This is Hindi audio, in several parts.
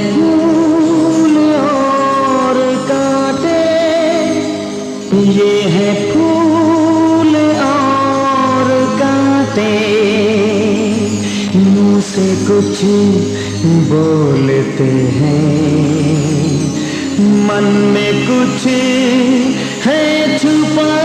फूल और कांटे, ये है फूल और कांटे, मुंह से कुछ बोलते हैं, मन में कुछ है छुपाते।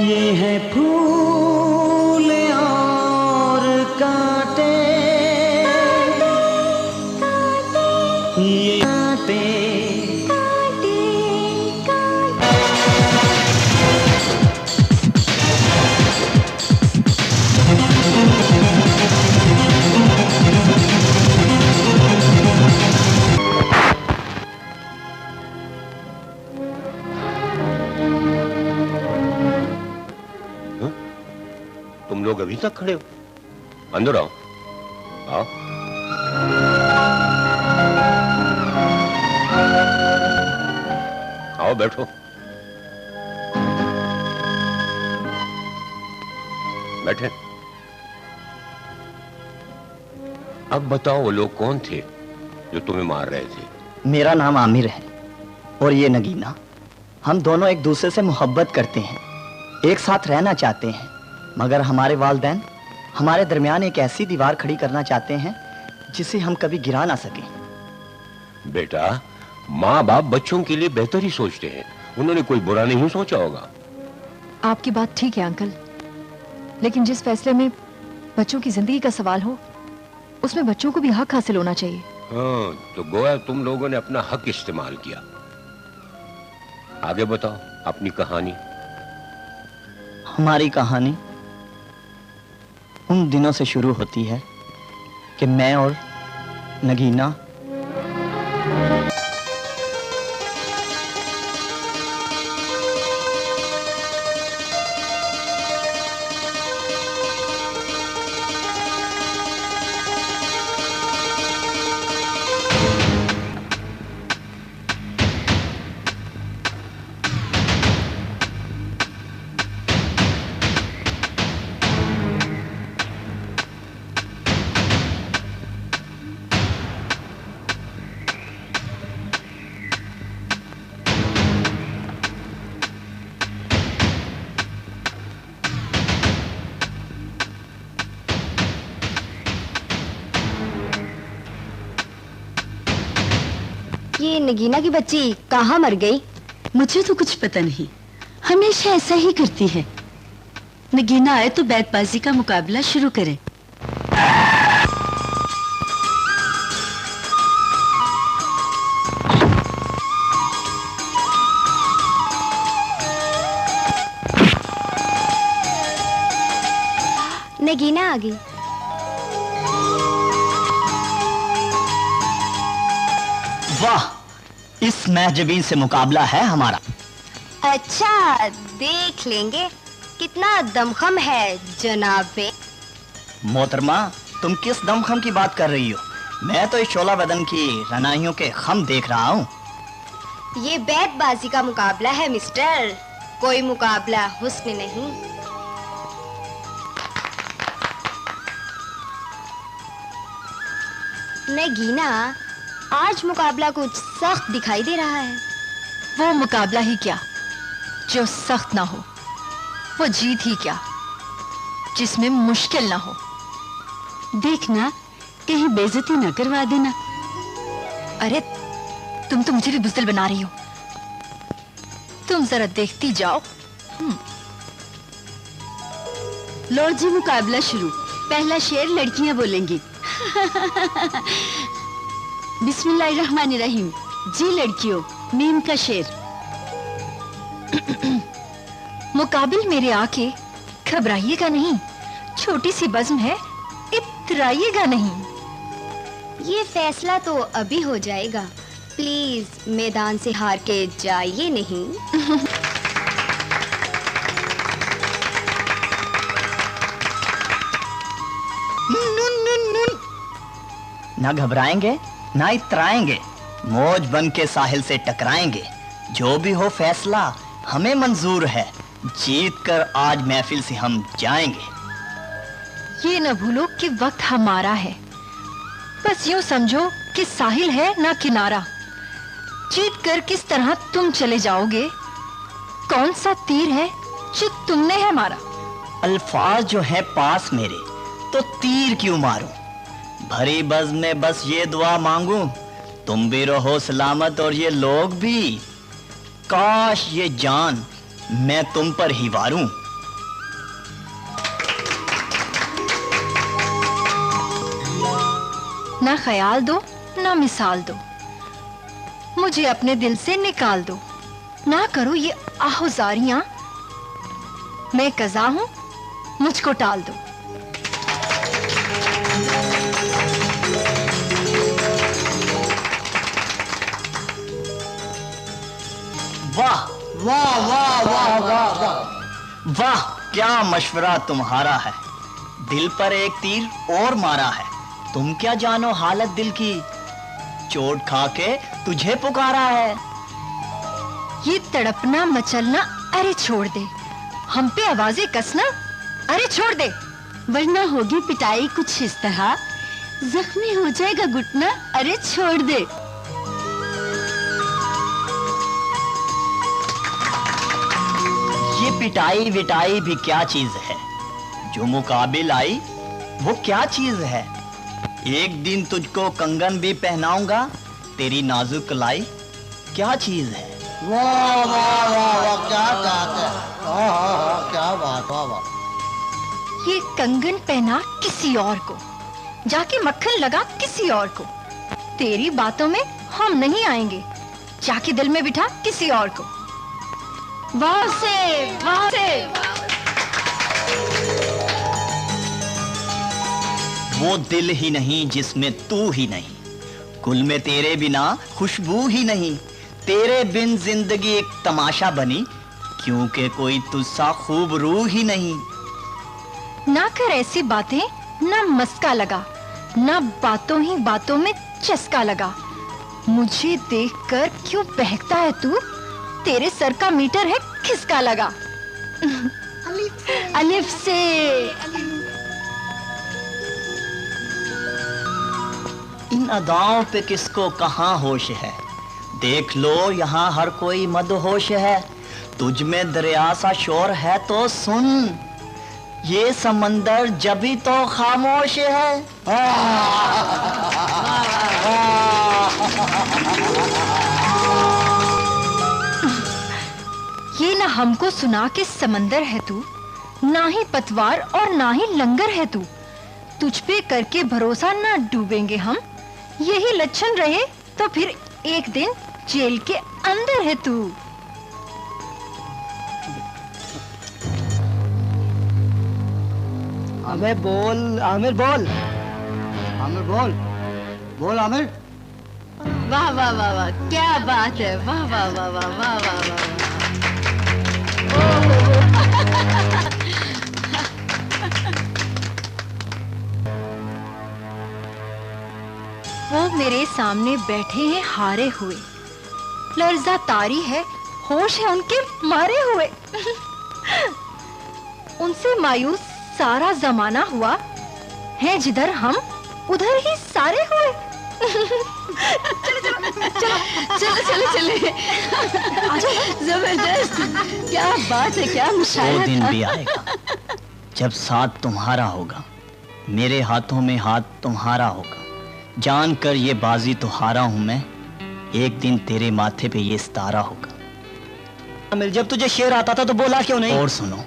ये है फूल और कांटे, ये कांटे, तुम लोग अभी तक खड़े हो? अंदर आओ, आओ। आओ बैठो। बैठे। अब बताओ वो लोग कौन थे जो तुम्हें मार रहे थे? मेरा नाम आमिर है और ये नगीना। हम दोनों एक दूसरे से मोहब्बत करते हैं, एक साथ रहना चाहते हैं, मगर हमारे वालिदैन हमारे दरमियान एक ऐसी दीवार खड़ी करना चाहते हैं जिसे हम कभी गिरा ना सकें। बेटा, माँ बाप बच्चों के लिए बेहतर ही सोचते हैं, उन्होंने कोई बुरा नहीं सोचा होगा। आपकी बात ठीक है अंकल, लेकिन जिस फैसले में बच्चों की जिंदगी का सवाल हो उसमें बच्चों को भी हक हासिल होना चाहिए। हाँ, तो गोया तुम लोगों ने अपना हक इस्तेमाल किया। आगे बताओ अपनी कहानी। हमारी कहानी उन दिनों से शुरू होती है कि मैं और नगीना ये नगीना की बच्ची कहाँ मर गई? मुझे तो कुछ पता नहीं, हमेशा ऐसा ही करती है। नगीना आए तो बैतबाजी का मुकाबला शुरू करें। नगीना आ गई। वाह, इस महजबीन से मुकाबला है हमारा। अच्छा, देख लेंगे कितना दमखम है जनाब में। मोहतरमा, तुम किस दमखम की बात कर रही हो? मैं तो इस शोला बदन की रनाइयों के खम देख रहा हूँ। ये बैतबाजी का मुकाबला है मिस्टर, कोई मुकाबला हुस्न नहीं। नगीना, आज मुकाबला कुछ सख्त दिखाई दे रहा है। वो मुकाबला ही क्या जो सख्त ना हो, वो जीत ही क्या जिसमें मुश्किल ना हो। देखना कहीं बेइज्जती न करवा देना। अरे तुम तो मुझे भी बुज़दिल बना रही हो। तुम जरा देखती जाओ। लो जी, मुकाबला शुरू। पहला शेर लड़कियां बोलेंगी। बिस्मिल्लाहिर्रहमानिर्रहीम। जी लड़कियों, मीम का शेर। मुकाबिल मेरे आके घबराइएगा नहीं, छोटी सी बज़्म है, इतराइएगा नहीं। ये फैसला तो अभी हो जाएगा, प्लीज मैदान से हार के जाइए नहीं। ना घबराएंगे ना इतराएंगे, मौज बन के साहिल से टकराएंगे। जो भी हो फैसला हमें मंजूर है, जीत कर आज महफिल से हम जाएंगे। ये न भूलो कि वक्त हमारा है, बस यूं समझो कि साहिल है ना किनारा। जीत कर किस तरह तुम चले जाओगे, कौन सा तीर है जो तुमने है मारा। अल्फाज जो है पास मेरे, तो तीर क्यों मारूं? भरी बज़्म में बस ये दुआ मांगूं, तुम भी रहो सलामत और ये लोग भी। काश ये जान मैं तुम पर ही वारूं। ना ख्याल दो ना मिसाल दो, मुझे अपने दिल से निकाल दो। ना करो ये आहुजारियां, मैं कज़ा हूं, मुझको टाल दो। वाह वाह वाह वाह वाह वाह वाह, क्या मशवरा तुम्हारा है। दिल पर एक तीर और मारा है, तुम क्या जानो हालत दिल की। चोट खा के तुझे पुकारा है। ये तड़पना मचलना अरे छोड़ दे, हम पे आवाजें कसना अरे छोड़ दे। वरना होगी पिटाई कुछ इस तरह, जख्मी हो जाएगा घुटना अरे छोड़ दे। ये पिटाई विटाई भी क्या चीज है, जो मुकाबिल आई वो क्या चीज है। एक दिन तुझको कंगन भी पहनाऊंगा, तेरी नाजुक कलाई क्या चीज है। वाह वाह वाह वाह, क्या बात है। क्या बात, वाह वाह। ये कंगन पहना किसी और को, जाके मक्खन लगा किसी और को। तेरी बातों में हम नहीं आएंगे, जाके दिल में बिठा किसी और को। वाह से वाह से। वो दिल ही नहीं जिसमें तू ही नहीं, गुल में तेरे बिना खुशबू ही नहीं। तेरे बिन जिंदगी एक तमाशा बनी, क्योंकि कोई तुझसा खूब रूह ही नहीं। ना कर ऐसी बातें, ना मस्का लगा, ना बातों ही बातों में चस्का लगा। मुझे देखकर क्यों बहकता है तू, तेरे सर का मीटर है खिसका लगा। अलिफ से। इन अदाओं पे किसको कहाँ होश है, देख लो यहाँ हर कोई मदहोश है। तुझ में दरिया सा शोर है तो सुन, ये समंदर जभी तो खामोश है। ये ना हमको सुना के समंदर है तू, ना ही पतवार और ना ही लंगर है तू। तुझ पे करके भरोसा ना डूबेंगे हम, यही लक्षण रहे तो फिर एक दिन जेल के अंदर है तू। आमिर बोल, आमिर बोल, आमिर बोल, बोल आमिर। वाह वाह वाह वाह, क्या बात है, वाह वाह वाह वाह वाह वाह वाह। वो मेरे सामने बैठे हैं हारे हुए, लर्जा तारी है, होश है उनके मारे हुए। उनसे मायूस सारा जमाना हुआ है, जिधर हम उधर ही सारे हुए। चले जबरदस्त, क्या बात है, क्या मुशायरा। वो दिन भी आएगा जब साथ तुम्हारा होगा, मेरे हाथों में हाथ तुम्हारा होगा। जानकर ये बाजी तो हारा हूं मैं, एक दिन तेरे माथे पे ये सितारा होगा। जब तुझे शेर आता था तो बोला क्यों नहीं? और सुनो,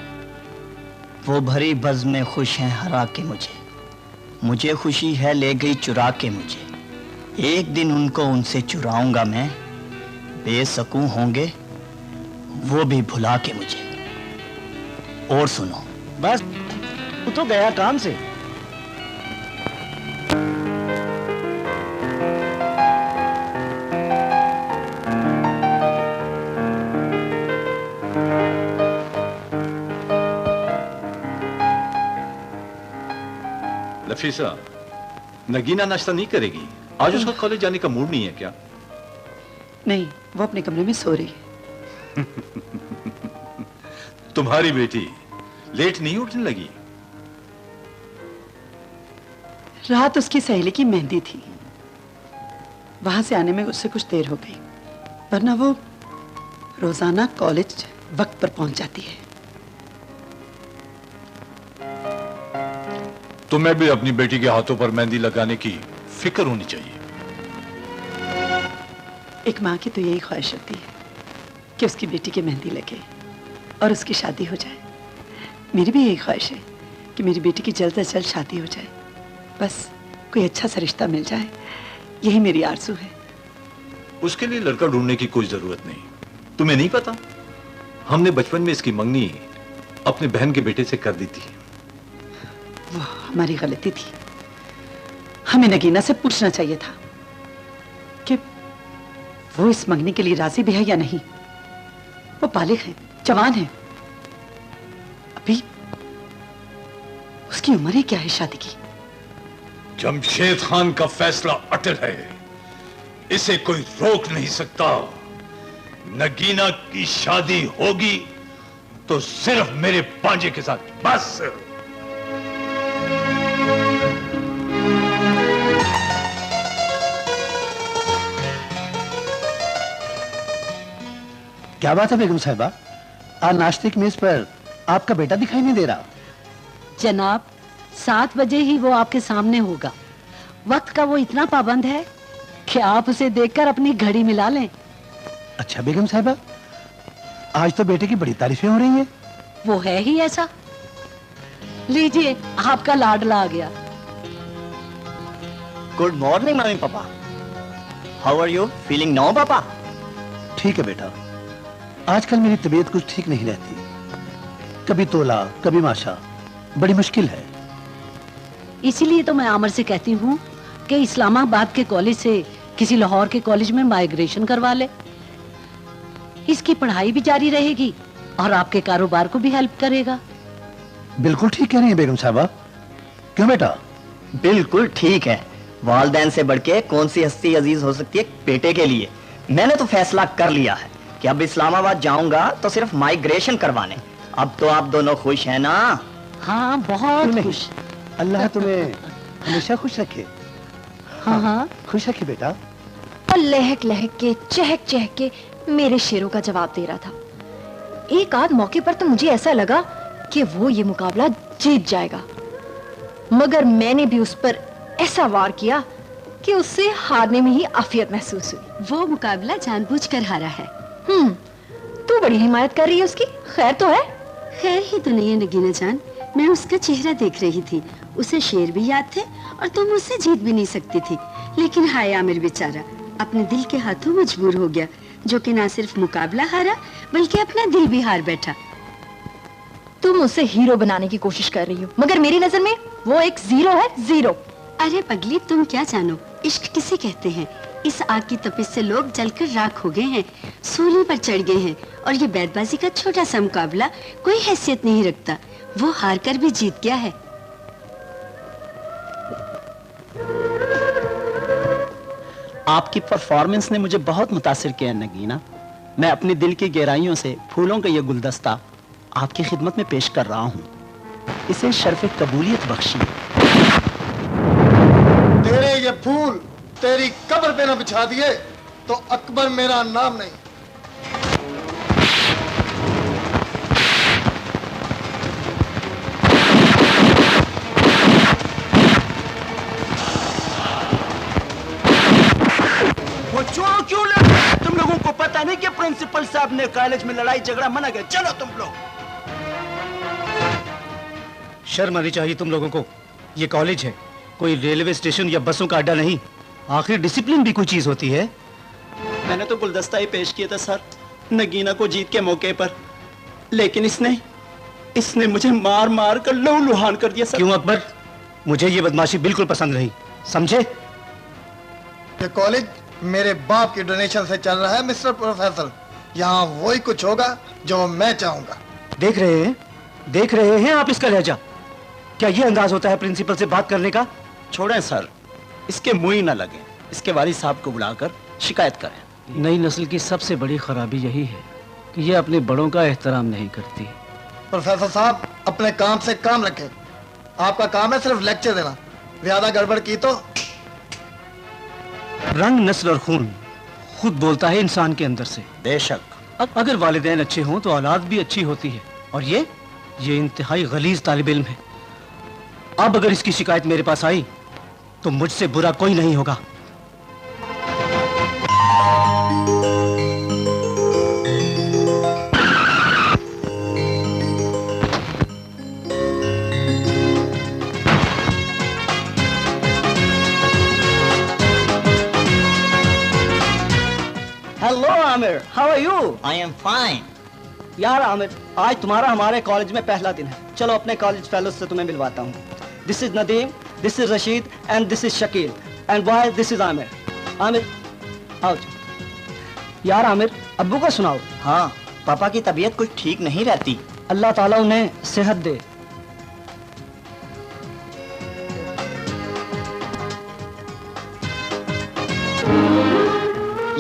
वो भरी बज़ में खुश हैं हरा के मुझे खुशी है ले गई चुरा के मुझे। एक दिन उनको उनसे चुराऊंगा मैं, बेसकूं होंगे वो भी भुला के मुझे। और सुनो, बस तू तो गया काम से। नफीसा, नगीना नाश्ता नहीं करेगी? आज उसका कॉलेज जाने का मूड नहीं है क्या? नहीं, वो अपने कमरे में सो रही है। तुम्हारी बेटी लेट नहीं उठने लगी? रात उसकी सहेली की मेहंदी थी, वहां से आने में उससे कुछ देर हो गई, वरना वो रोजाना कॉलेज वक्त पर पहुंच जाती है। तुम्हें भी अपनी बेटी के हाथों पर मेहंदी लगाने की फिक्र होनी चाहिए। एक माँ की तो यही ख्वाहिश होती है कि उसकी बेटी की मेहंदी लगे और उसकी शादी हो जाए। मेरी भी यही ख्वाहिश है कि मेरी बेटी की जल्द से जल्द शादी हो जाए, बस कोई अच्छा सा रिश्ता मिल जाए, यही मेरी आरज़ू है। उसके लिए लड़का ढूंढने की कोई जरूरत नहीं। तुम्हें नहीं पता, हमने बचपन में इसकी मंगनी अपने बहन के बेटे से कर दी थी। वो हमारी गलती थी, हमें नगीना से पूछना चाहिए था कि वो इस मंगनी के लिए राजी भी है या नहीं। वो बालिग है, जवान है, अभी उसकी उम्र ही क्या है शादी की। जमशेद खान का फैसला अटल है, इसे कोई रोक नहीं सकता। नगीना की शादी होगी तो सिर्फ मेरे पांजे के साथ, बस। क्या बात है बेगम साहिबा, आज नाश्ते की मेज पर आपका बेटा दिखाई नहीं दे रहा। जनाब, 7 बजे ही वो आपके सामने होगा। वक्त का वो इतना पाबंद है कि आप उसे देखकर अपनी घड़ी मिला लें। अच्छा बेगम साहिबा, आज तो बेटे की बड़ी तारीफें हो रही हैं। वो है ही ऐसा। लीजिए, आपका लाडला आ गया। Good morning mummy papa. How are you feeling now papa? ठीक है बेटा, आजकल मेरी तबीयत कुछ ठीक नहीं रहती, कभी तोला कभी माशा, बड़ी मुश्किल है। इसीलिए तो मैं आमर से कहती हूँ कि इस्लामाबाद के कॉलेज से किसी लाहौर के कॉलेज में माइग्रेशन करवा ले। इसकी पढ़ाई भी जारी रहेगी और आपके कारोबार को भी हेल्प करेगा। बिल्कुल ठीक कह रही है बेगम साहबा। क्यों बेटा? बिल्कुल ठीक है। वालदैन से बढ़ के कौन सी हस्ती अजीज हो सकती है बेटे के लिए। मैंने तो फैसला कर लिया है कि अब इस्लामाबाद जाऊंगा तो सिर्फ माइग्रेशन करवाने। अब तो आप दोनों खुश हैं ना? हाँ, बहुत खुश। अल्लाह तुम्हें हमेशा खुश रखे। हाँ हाँ, खुश रखे बेटा। और लहक लहक के चहक चहक के मेरे शेरों का जवाब दे रहा था। एक आध मौके पर तो मुझे ऐसा लगा कि वो ये मुकाबला जीत जाएगा, मगर मैंने भी उस पर ऐसा वार किया कि उससे हारने में ही आफियत महसूस हुई। वो मुकाबला जानबूझकर हारा है। तू बड़ी हिमायत कर रही है उसकी। खैर तो है? खैर ही तो नहीं है नगीना जान, मैं उसका चेहरा देख रही थी। उसे शेर भी याद थे और तुम उससे जीत भी नहीं सकती थी। लेकिन हाय आमिर बेचारा अपने दिल के हाथों मजबूर हो गया, जो कि ना सिर्फ मुकाबला हारा बल्कि अपना दिल भी हार बैठा। तुम उसे हीरो बनाने की कोशिश कर रही हो, मगर मेरी नजर में वो एक जीरो है, जीरो। अरे पगली, तुम क्या जानो इश्क किसे कहते हैं। इस आग की तपिश से लोग जलकर राख हो गए हैं, सूली पर चढ़ गए हैं, और ये बैतबाजी का छोटा सा मुकाबला कोई हैसियत नहीं रखता। वो हार कर भी जीत गया है। आपकी परफॉर्मेंस ने मुझे बहुत मुतासिर किया नगीना। मैं अपनी दिल की गहराइयों से फूलों का यह गुलदस्ता आपकी खिदमत में पेश कर रहा हूँ। इसे शर्फ कबूलियत बख्शी। तेरे ये फूल तेरी कब्र पे ना बिछा दिए तो अकबर मेरा नाम नहीं। वो चोर क्यों लग? तुम लोगों को पता नहीं कि प्रिंसिपल साहब ने कॉलेज में लड़ाई झगड़ा मना किया। चलो तुम लोग। शर्म आनी चाहिए तुम लोगों को। ये कॉलेज है, कोई रेलवे स्टेशन या बसों का अड्डा नहीं। आखिर डिसिप्लिन भी कोई चीज होती है। मैंने तो गुलदस्ता ही पेश किया था सर, नगीना को जीत के मौके पर, लेकिन इसने मुझे मार मार कर लहूलुहान कर दिया सर। क्यों अकबर? मुझे ये बदमाशी बिल्कुल पसंद नहीं, समझे? ये कॉलेज मेरे बाप की डोनेशन से चल रहा है मिस्टर प्रोफेसर। यहाँ वही कुछ होगा जो मैं चाहूंगा। देख रहे हैं आप इसका लहजा? क्या ये अंदाज होता है प्रिंसिपल से बात करने का? छोड़ें सर, इसके मुंह ही ना लगे। इसके वालिद साहब को बुलाकर शिकायत करें। नई नस्ल की सबसे बड़ी खराबी यही है कि ये अपने बड़ों का एहतराम नहीं करती। प्रोफेसर साहब अपने काम से काम रखें। आपका काम है सिर्फ लेक्चर देना, ज्यादा गड़बड़ की तो। रंग, नस्ल और खून खुद बोलता है इंसान के अंदर से। बेशक। अगर वालिदैन अच्छे हों तो औलाद भी अच्छी होती है। और ये इंतहाई गलीज तालिब इल्म है। अब अगर इसकी शिकायत मेरे पास आई तो मुझसे बुरा कोई नहीं होगा। Hello Aamir, how are you? I am fine. यार आमिर, आज तुम्हारा हमारे कॉलेज में पहला दिन है। चलो अपने कॉलेज फेलोज से तुम्हें मिलवाता हूँ। This is Nadeem, this is Rashid and this is Shakeel and boy this is Aamir. Aamir आओ। यार आमिर, अब्बू को सुनाओ। हाँ, पापा की तबीयत कुछ ठीक नहीं रहती। अल्लाह ताला उन्हें सेहत दे।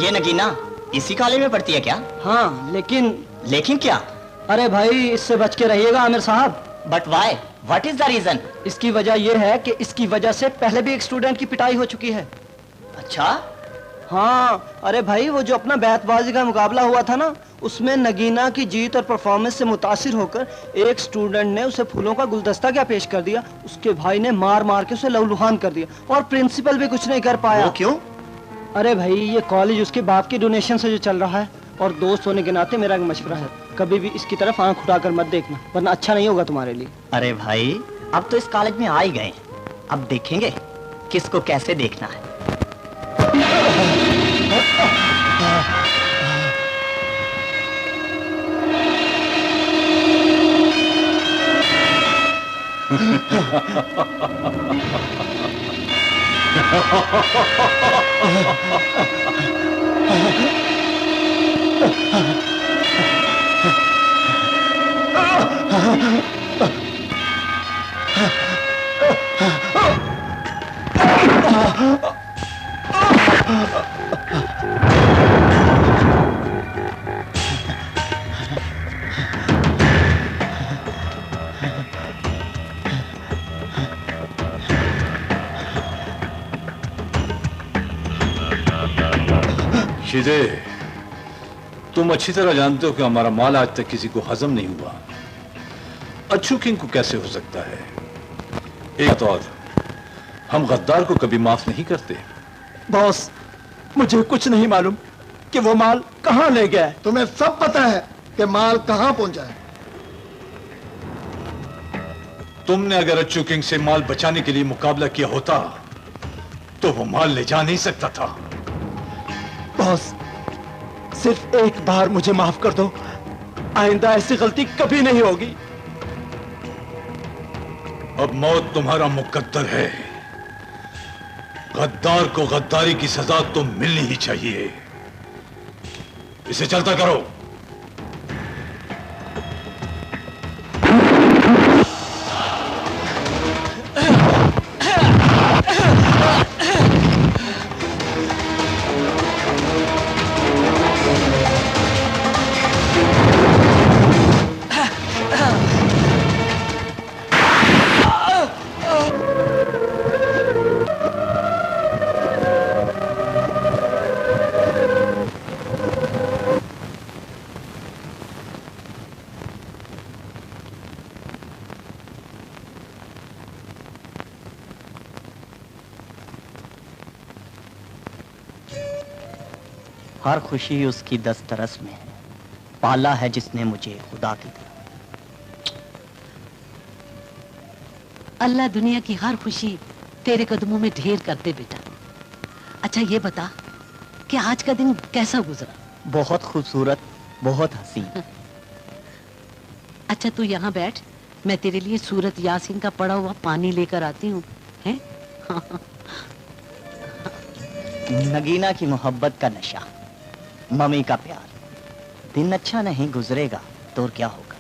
ये नगीना इसी कॉलेज में पढ़ती है क्या? हाँ, लेकिन क्या? अरे भाई, इससे बच के रहिएगा आमिर साहब। But why? What is the reason? इसकी वजह यह है कि इसकी वजह से पहले भी एक स्टूडेंट की पिटाई हो चुकी है। अच्छा? हाँ, अरे भाई, वो जो अपना बैतबाजी का मुकाबला हुआ था ना, उसमें नगीना की जीत और परफॉर्मेंस से मुतासिर होकर एक स्टूडेंट ने उसे फूलों का गुलदस्ता क्या पेश कर दिया। उसके भाई ने मार मार के उसे लहूलुहान कर दिया और प्रिंसिपल भी कुछ नहीं कर पाया। वो क्यों? अरे भाई, ये कॉलेज उसके बाप की डोनेशन से जो चल रहा है, और दोस्त होने के नाते मेरा एक मशवरा है, कभी भी इसकी तरफ आंख उठाकर मत देखना, वरना अच्छा नहीं होगा तुम्हारे लिए। अरे भाई, अब तो इस कॉलेज में आ ही गए, अब देखेंगे किसको कैसे देखना है। शीदे, तुम अच्छी तरह जानते हो कि हमारा माल आज तक किसी को हजम नहीं हुआ। अच्छू किंग को कैसे हो सकता है? एक तो और, हम गद्दार को कभी माफ नहीं करते। बॉस, मुझे कुछ नहीं मालूम कि वो माल कहां ले गया है। तुम्हें सब पता है कि माल कहां पहुंचा है। तुमने अगर अच्छू किंग से माल बचाने के लिए मुकाबला किया होता तो वो माल ले जा नहीं सकता था। बॉस, सिर्फ एक बार मुझे माफ कर दो, आइंदा ऐसी गलती कभी नहीं होगी। अब मौत तुम्हारा मुकद्दर है। गद्दार को गद्दारी की सजा तो मिलनी ही चाहिए। इसे चलता करो। हर खुशी उसकी दस्तरस में है, पाला है जिसने मुझे खुदा की तरह। अल्लाह दुनिया की हर खुशी तेरे कदमों में ढेर कर दे बेटा। अच्छा ये बता कि आज का दिन कैसा गुजरा? बहुत खूबसूरत, बहुत हसीन। अच्छा तू यहाँ बैठ, मैं तेरे लिए सूरत यासीन का पड़ा हुआ पानी लेकर आती हूँ। हैं? नगीना की मोहब्बत का नशा, मम्मी का प्यार, दिन अच्छा नहीं गुजरेगा तो और क्या होगा।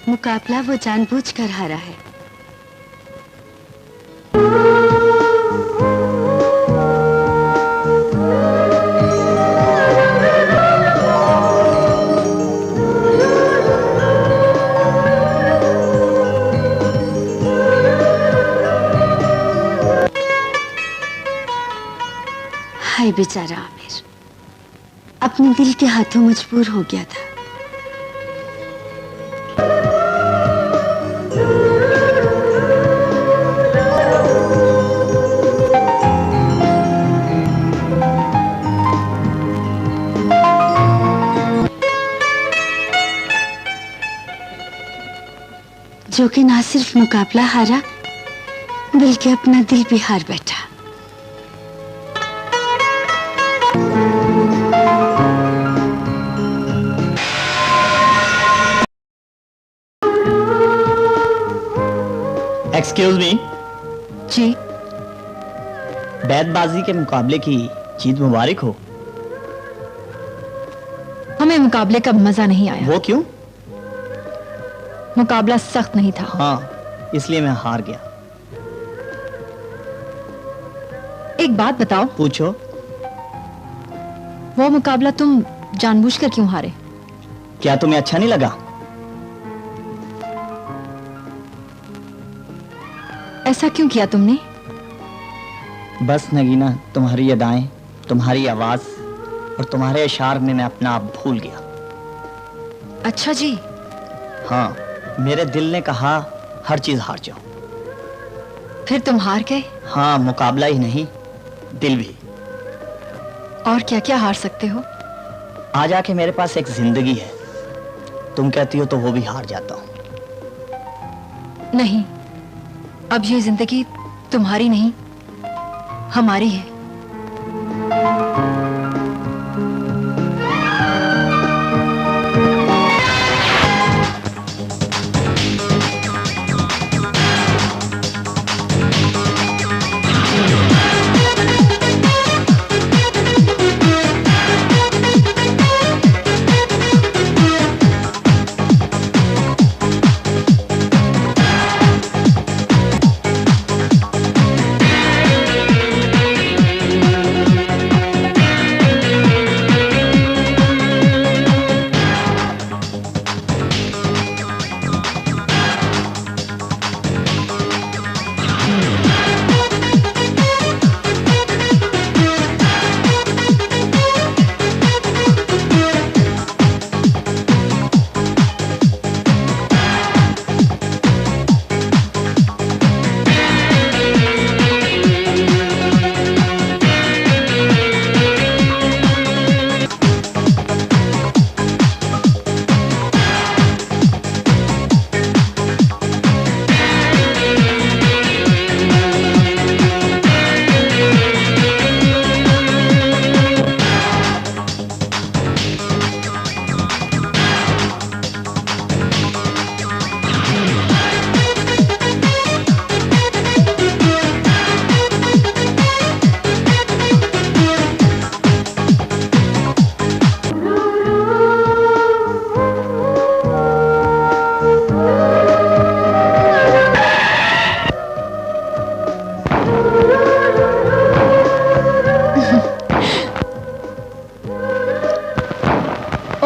मुकाबला वो जानबूझ कर हारा है। हाय बेचारा आमिर, अपने दिल के हाथों मजबूर हो गया था। जो कि ना सिर्फ मुकाबला हारा बल्कि अपना दिल भी हार बैठा। Excuse me. जी। बैतबाजी के मुकाबले की जीत मुबारक हो। हमें मुकाबले का मजा नहीं आया। वो क्यों? मुकाबला सख्त नहीं था। हाँ, इसलिए मैं हार गया। एक बात बताओ। पूछो। वो मुकाबला तुम जानबूझकर क्यों हारे? क्या तुम्हें अच्छा नहीं लगा? ऐसा क्यों किया तुमने? बस नगीना, तुम्हारी अदाएं, तुम्हारी आवाज और तुम्हारे इशार में मैं अपना आप भूल गया। अच्छा जी। हाँ, मेरे दिल ने कहा हर चीज हार जाओ। फिर तुम हार गए? हाँ, मुकाबला ही नहीं, दिल भी। और क्या क्या हार सकते हो? आ जाके मेरे पास एक जिंदगी है, तुम कहती हो तो वो भी हार जाता हूं। नहीं, अब ये जिंदगी तुम्हारी नहीं, हमारी है।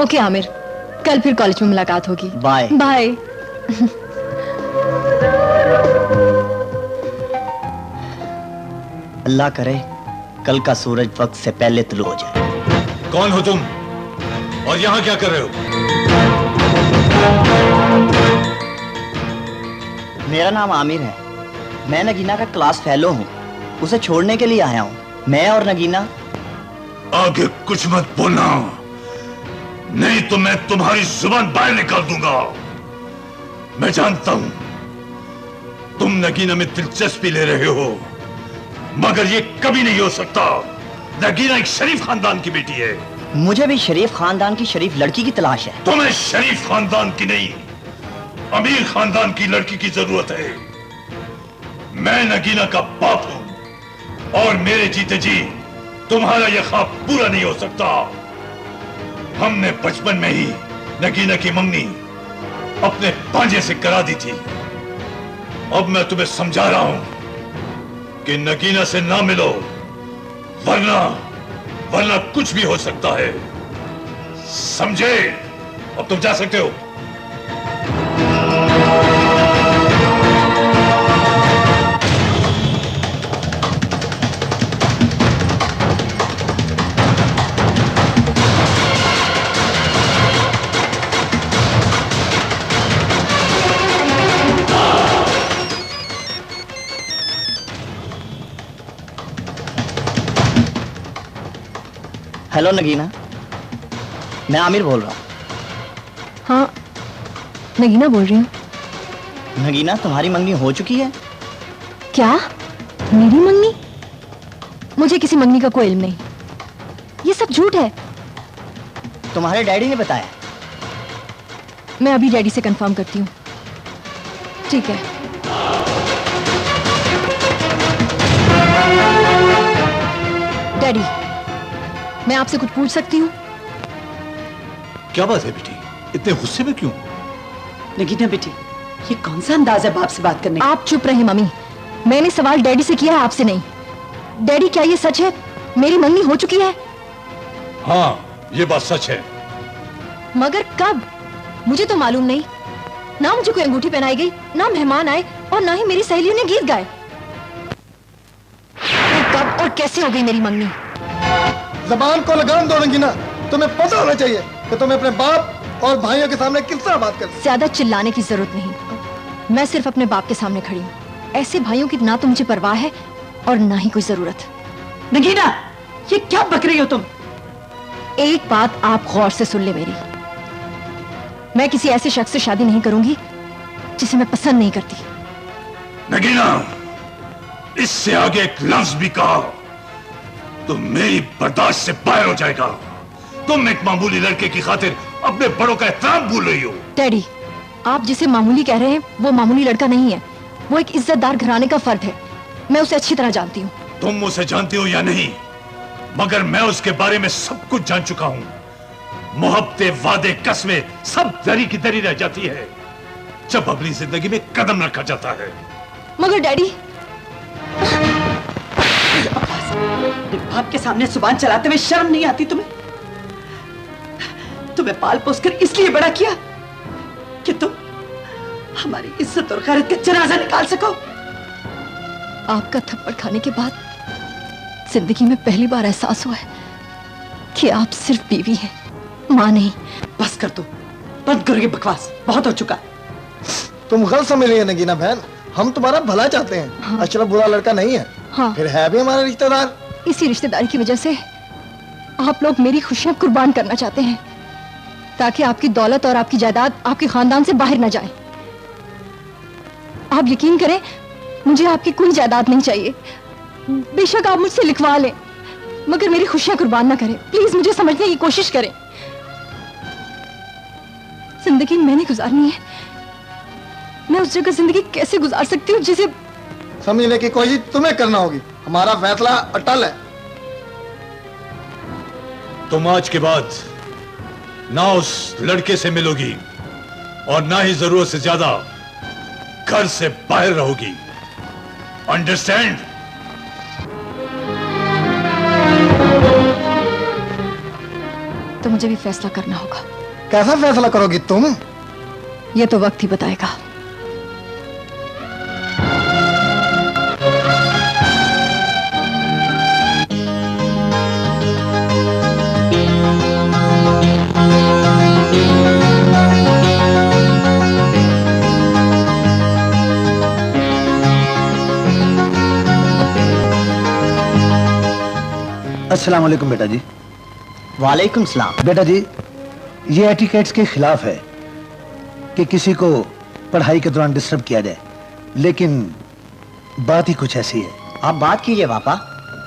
ओके आमिर, कल फिर कॉलेज में मुलाकात होगी। Bye bye. अल्लाह करे कल का सूरज वक्त से पहले तुलू हो जाए। कौन हो तुम और यहाँ क्या कर रहे हो? मेरा नाम आमिर है। मैं नगीना का क्लास फेलो हूँ। उसे छोड़ने के लिए आया हूँ। मैं और नगीना। आगे कुछ मत बोलना, नहीं तो मैं तुम्हारी जुबान बाहर निकाल दूंगा। मैं जानता हूं तुम नगीना में दिलचस्पी ले रहे हो, मगर ये कभी नहीं हो सकता। नगीना एक शरीफ खानदान की बेटी है। मुझे भी शरीफ खानदान की शरीफ लड़की की तलाश है। तुम्हें शरीफ खानदान की नहीं, अमीर खानदान की लड़की की जरूरत है। मैं नगीना का बाप हूं और मेरे जीते जी तुम्हारा यह ख्वाब पूरा नहीं हो सकता। हमने बचपन में ही नगीना की मंगनी अपने भांजे से करा दी थी। अब मैं तुम्हें समझा रहा हूं कि नगीना से ना मिलो, वरना कुछ भी हो सकता है। समझे? अब तुम जा सकते हो। हेलो नगीना, मैं आमिर बोल रहा हूँ। हाँ, नगीना बोल रही हूँ। नगीना, तुम्हारी मंगनी हो चुकी है। क्या? मेरी मंगनी? मुझे किसी मंगनी का कोई इल्म नहीं। ये सब झूठ है। तुम्हारे डैडी ने बताया। मैं अभी डैडी से कंफर्म करती हूँ। ठीक है। डैडी, मैं आपसे कुछ पूछ सकती हूँ? क्या बात है बेटी, इतने गुस्से में क्यों? नगीना बेटी, ये कौन सा अंदाज है बाप से बात करने का? आप चुप रहे मम्मी। मैंने सवाल डैडी से किया है, आपसे नहीं। डैडी, क्या ये सच है? मेरी मंगनी हो चुकी है? हाँ, ये बात सच है। मगर कब? मुझे तो मालूम नहीं। ना मुझे कोई अंगूठी पहनाई गई, ना मेहमान आए, और ना ही मेरी सहेलियों ने गीत गाए। कब और कैसे हो गई मेरी मंगनी? ज़बान को लगाम दो नगीना। तुम्हें पता होना चाहिए कि तुम्हें अपने बाप और भाइयों के सामने किस तरह बात करनी। ज्यादा चिल्लाने की जरूरत नहीं। मैं सिर्फ अपने बाप के सामने खड़ी हूँ। ऐसे भाइयों की ना तो मुझे परवाह है और ना ही कोई जरूरत। नगीना, ये क्या बक रही हो तुम? एक बात आप गौर से सुन ले मेरी। मैं किसी ऐसे शख्स से शादी नहीं करूंगी जिसे मैं पसंद नहीं करती। नगीना, इससे आगे एक लफ्ज भी कहा तो मेरी बर्दाश्त से बाहर हो जाएगा। तुम एक मामूली लड़के की खातिर अपने बड़ों का एहतराम भूल रही हो। डैडी, आप जिसे मामूली कह रहे हैं वो मामूली लड़का नहीं है। वो एक इज्जतदार घराने का फर्द है। मैं उसे अच्छी तरह जानती हूँ। तुम उसे जानती हो या नहीं, मगर मैं उसके बारे में सब कुछ जान चुका हूँ। मोहब्बतें, वादे, कसमें सब दरी की दरी रह जाती है जब अपनी जिंदगी में कदम रखा जाता है। मगर डैडी, बाप के सामने जुबान चलाते हुए शर्म नहीं आती तुम्हें? तुम्हें पाल पोस कर इसलिए बड़ा किया कि तुम हमारी इज्जत और गैरत का जनाजा निकाल सको। आपका थप्पड़ खाने के बाद जिंदगी में पहली बार एहसास हुआ है कि आप सिर्फ बीवी हैं, मां नहीं। बस कर दो, बंद करो ये बकवास, बहुत हो चुका। तुम गलत समझ रही है नगीना बहन। हम तुम्हारा भला चाहते हैं। हाँ। अशरफ बुरा लड़का नहीं है। हाँ। फिर है भी हमारा रिश्तेदार। इसी रिश्तेदारी की वजह से आप लोग मेरी खुशियां कुर्बान करना चाहते हैं ताकि आपकी दौलत और आपकी जायदाद आपके खानदान से बाहर न जाए। आप यकीन करें, मुझे आपकी कोई जायदाद नहीं चाहिए। बेशक आप मुझसे लिखवा लें, मगर मेरी खुशियां कुर्बान ना करें। प्लीज मुझे समझने की कोशिश करें। जिंदगी मैंने गुजारनी है। मैं उस जगह जिंदगी कैसे गुजार सकती हूँ जिसे समझने की कोशिश तुम्हें करना होगी। हमारा फैसला अटल है। तुम आज के बाद ना उस लड़के से मिलोगी और ना ही जरूरत से ज्यादा घर से बाहर रहोगी। अंडरस्टैंड? तो मुझे भी फैसला करना होगा। कैसा फैसला करोगी तुम? ये तो वक्त ही बताएगा। अस्सलाम वालेकुम बेटा जी। वालेकुम सलाम। बेटा जी, ये एटिकेट्स के खिलाफ है कि किसी को पढ़ाई के दौरान डिस्टर्ब किया जाए, लेकिन बात ही कुछ ऐसी है। आप बात कीजिए पापा,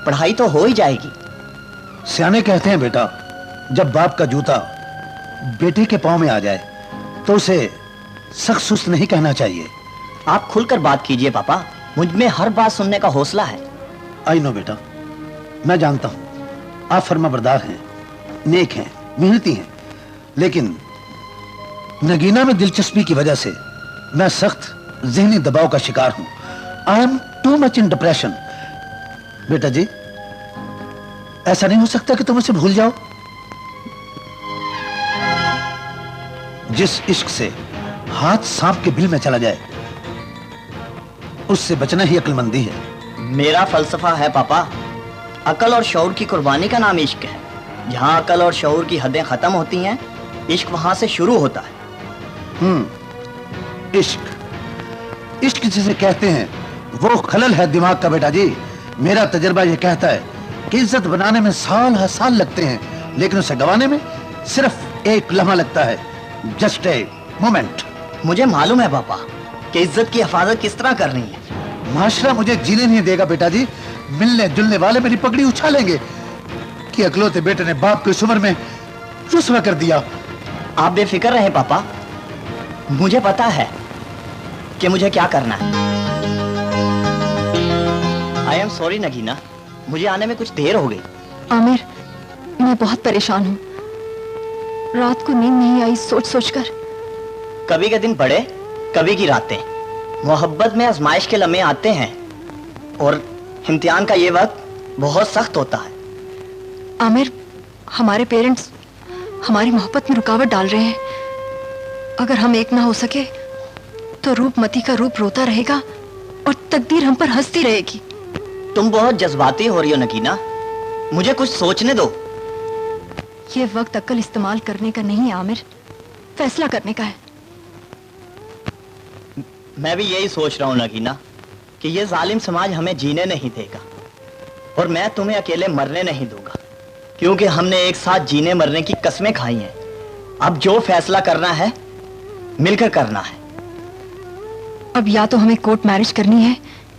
पढ़ाई तो हो ही जाएगी। सियाने कहते हैं बेटा, जब बाप का जूता बेटे के पांव में आ जाए तो उसे सख्त सुस्त नहीं कहना चाहिए। आप खुलकर बात कीजिए पापा, मुझ में हर बात सुनने का हौसला है। आई नो बेटा, मैं जानता हूं आप फर्माबरदार हैं, नेक हैं, मेहनती हैं, लेकिन नगीना में दिलचस्पी की वजह से मैं सख्त ज़हनी दबाव का शिकार हूं। I am too much in depression. बेटा जी, ऐसा नहीं हो सकता कि तुम उसे भूल जाओ। जिस इश्क से हाथ सांप के बिल में चला जाए, उससे बचना ही अक्लमंदी है। मेरा फलसफा है पापा, अकल और शऊर की कुर्बानी का नाम इश्क है। जहां अकल और शऊर की हदें खत्म होती हैं, इश्क वहां से शुरू होता है। इश्क जिसे कहते हैं वो खलल है दिमाग का बेटा जी। मेरा तजुर्बा यह कहता है कि इज्जत बनाने में साल हर साल लगते हैं, लेकिन उसे गंवाने में सिर्फ एक लम्हा लगता है। Just a moment. मुझे मालूम है पापा कि इज्जत की हिफाजत किस तरह करनी है। माशरा मुझे जीने नहीं देगा बेटा जी। मिलने जुलने वाले मेरी पगड़ी उछालेंगे कि अकलौते बेटे ने बाप को इस उम्र में रुस्वा कर दिया। आप बेफिक्र रहे पापा, मुझे पता है कि मुझे क्या करना है। आई एम सॉरी नगीना, मुझे आने में कुछ देर हो गई। आमिर, मैं बहुत परेशान हूँ। रात को नींद नहीं आई सोच सोच कर। कभी के दिन बड़े, कभी की रातें। मोहब्बत में आजमाइश के लम्हे आते हैं और इम्तिहान का ये वक्त बहुत सख्त होता है। आमिर, हमारे पेरेंट्स हमारी मोहब्बत में रुकावट डाल रहे हैं। अगर हम एक ना हो सके तो रूपमती का रूप रोता रहेगा और तकदीर हम पर हंसती रहेगी। तुम बहुत जज्बाती हो रही हो नगीना, मुझे कुछ सोचने दो। ये वक्त अक्ल इस्तेमाल करने का नहीं है आमिर, फैसला करने का है। मैं भी यही सोच रहा हूँ नगीना कि ये जालिम समाज हमें जीने नहीं देगा और मैं तुम्हें अकेले मरने नहीं दूंगा, क्योंकि हमने एक साथ जीने मरने की कस्में खाई हैं। अब जो फैसला करना है मिलकर करना है। अब या तो हमें कोर्ट मैरिज करनी है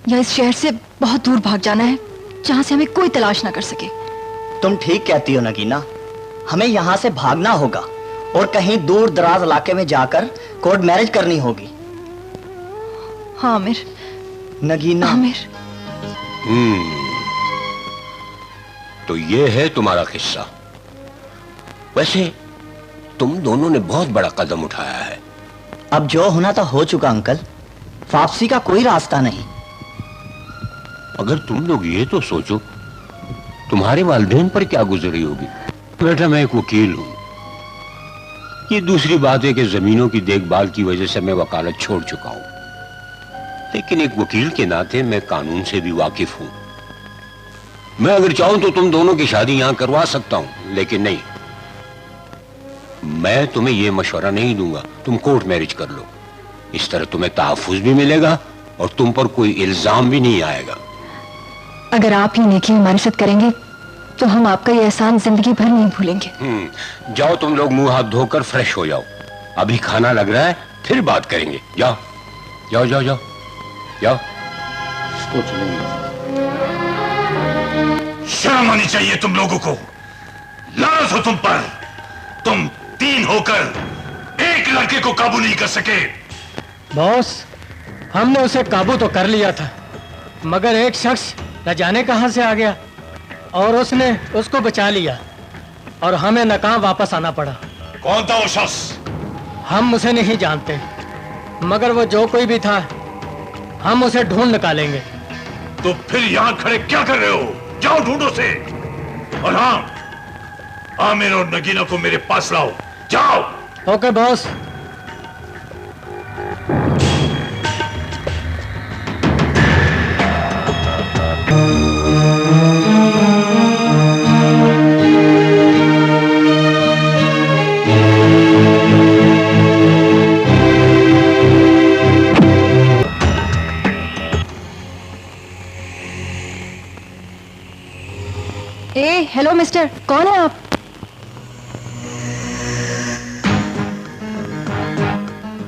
या इस शहर से बहुत दूर भाग जाना है, जहां से हमें कोई तलाश ना कर सके। तुम ठीक कहती हो नगीना, हमें यहाँ से भागना होगा और कहीं दूर दराज इलाके में जाकर कोर्ट मैरिज करनी होगी। हाँ आमिर। नगीना। आमिर। तो ये है तुम्हारा किस्सा। वैसे तुम दोनों ने बहुत बड़ा कदम उठाया है। अब जो होना था हो चुका अंकल, वापसी का कोई रास्ता नहीं। अगर तुम लोग ये तो सोचो, तुम्हारे वालिदैन पर क्या गुजरी होगी। बेटा, मैं एक वकील हूं। ये दूसरी बात है कि जमीनों की देखभाल की वजह से मैं वकालत छोड़ चुका हूं, लेकिन एक वकील के नाते मैं कानून से भी वाकिफ हूं। मैं अगर चाहूं तो तुम दोनों की शादी यहां करवा सकता हूं, लेकिन नहीं, मैं तुम्हें यह मशवरा नहीं दूंगा तुम कोर्ट मैरिज कर लो। इस तरह तुम्हें तहफ्फुज भी मिलेगा और तुम पर कोई इल्जाम भी नहीं आएगा। अगर आप ही नेकी हमारे साथ करेंगे तो हम आपका ये एहसान जिंदगी भर नहीं भूलेंगे। जाओ तुम लोग मुंह हाथ धोकर फ्रेश हो जाओ, अभी खाना लग रहा है, फिर बात करेंगे। जाओ जाओ जाओ जाओ जाओ। शर्म आनी चाहिए तुम लोगों को। लानत हो तुम पर, तुम तीन होकर एक लड़के को काबू नहीं कर सके। बॉस, हमने उसे काबू तो कर लिया था, मगर एक शख्स न जाने कहां से आ गया और उसने उसको बचा लिया और हमें नाकाम वापस आना पड़ा। कौन था वो शख्स? हम उसे नहीं जानते, मगर वो जो कोई भी था हम उसे ढूंढ निकालेंगे। तो फिर यहां खड़े क्या कर रहे हो? जाओ ढूंढो से। और हाँ, आमिर और नगीना को मेरे पास लाओ। जाओ। Okay boss. हेलो मिस्टर, कौन है आप?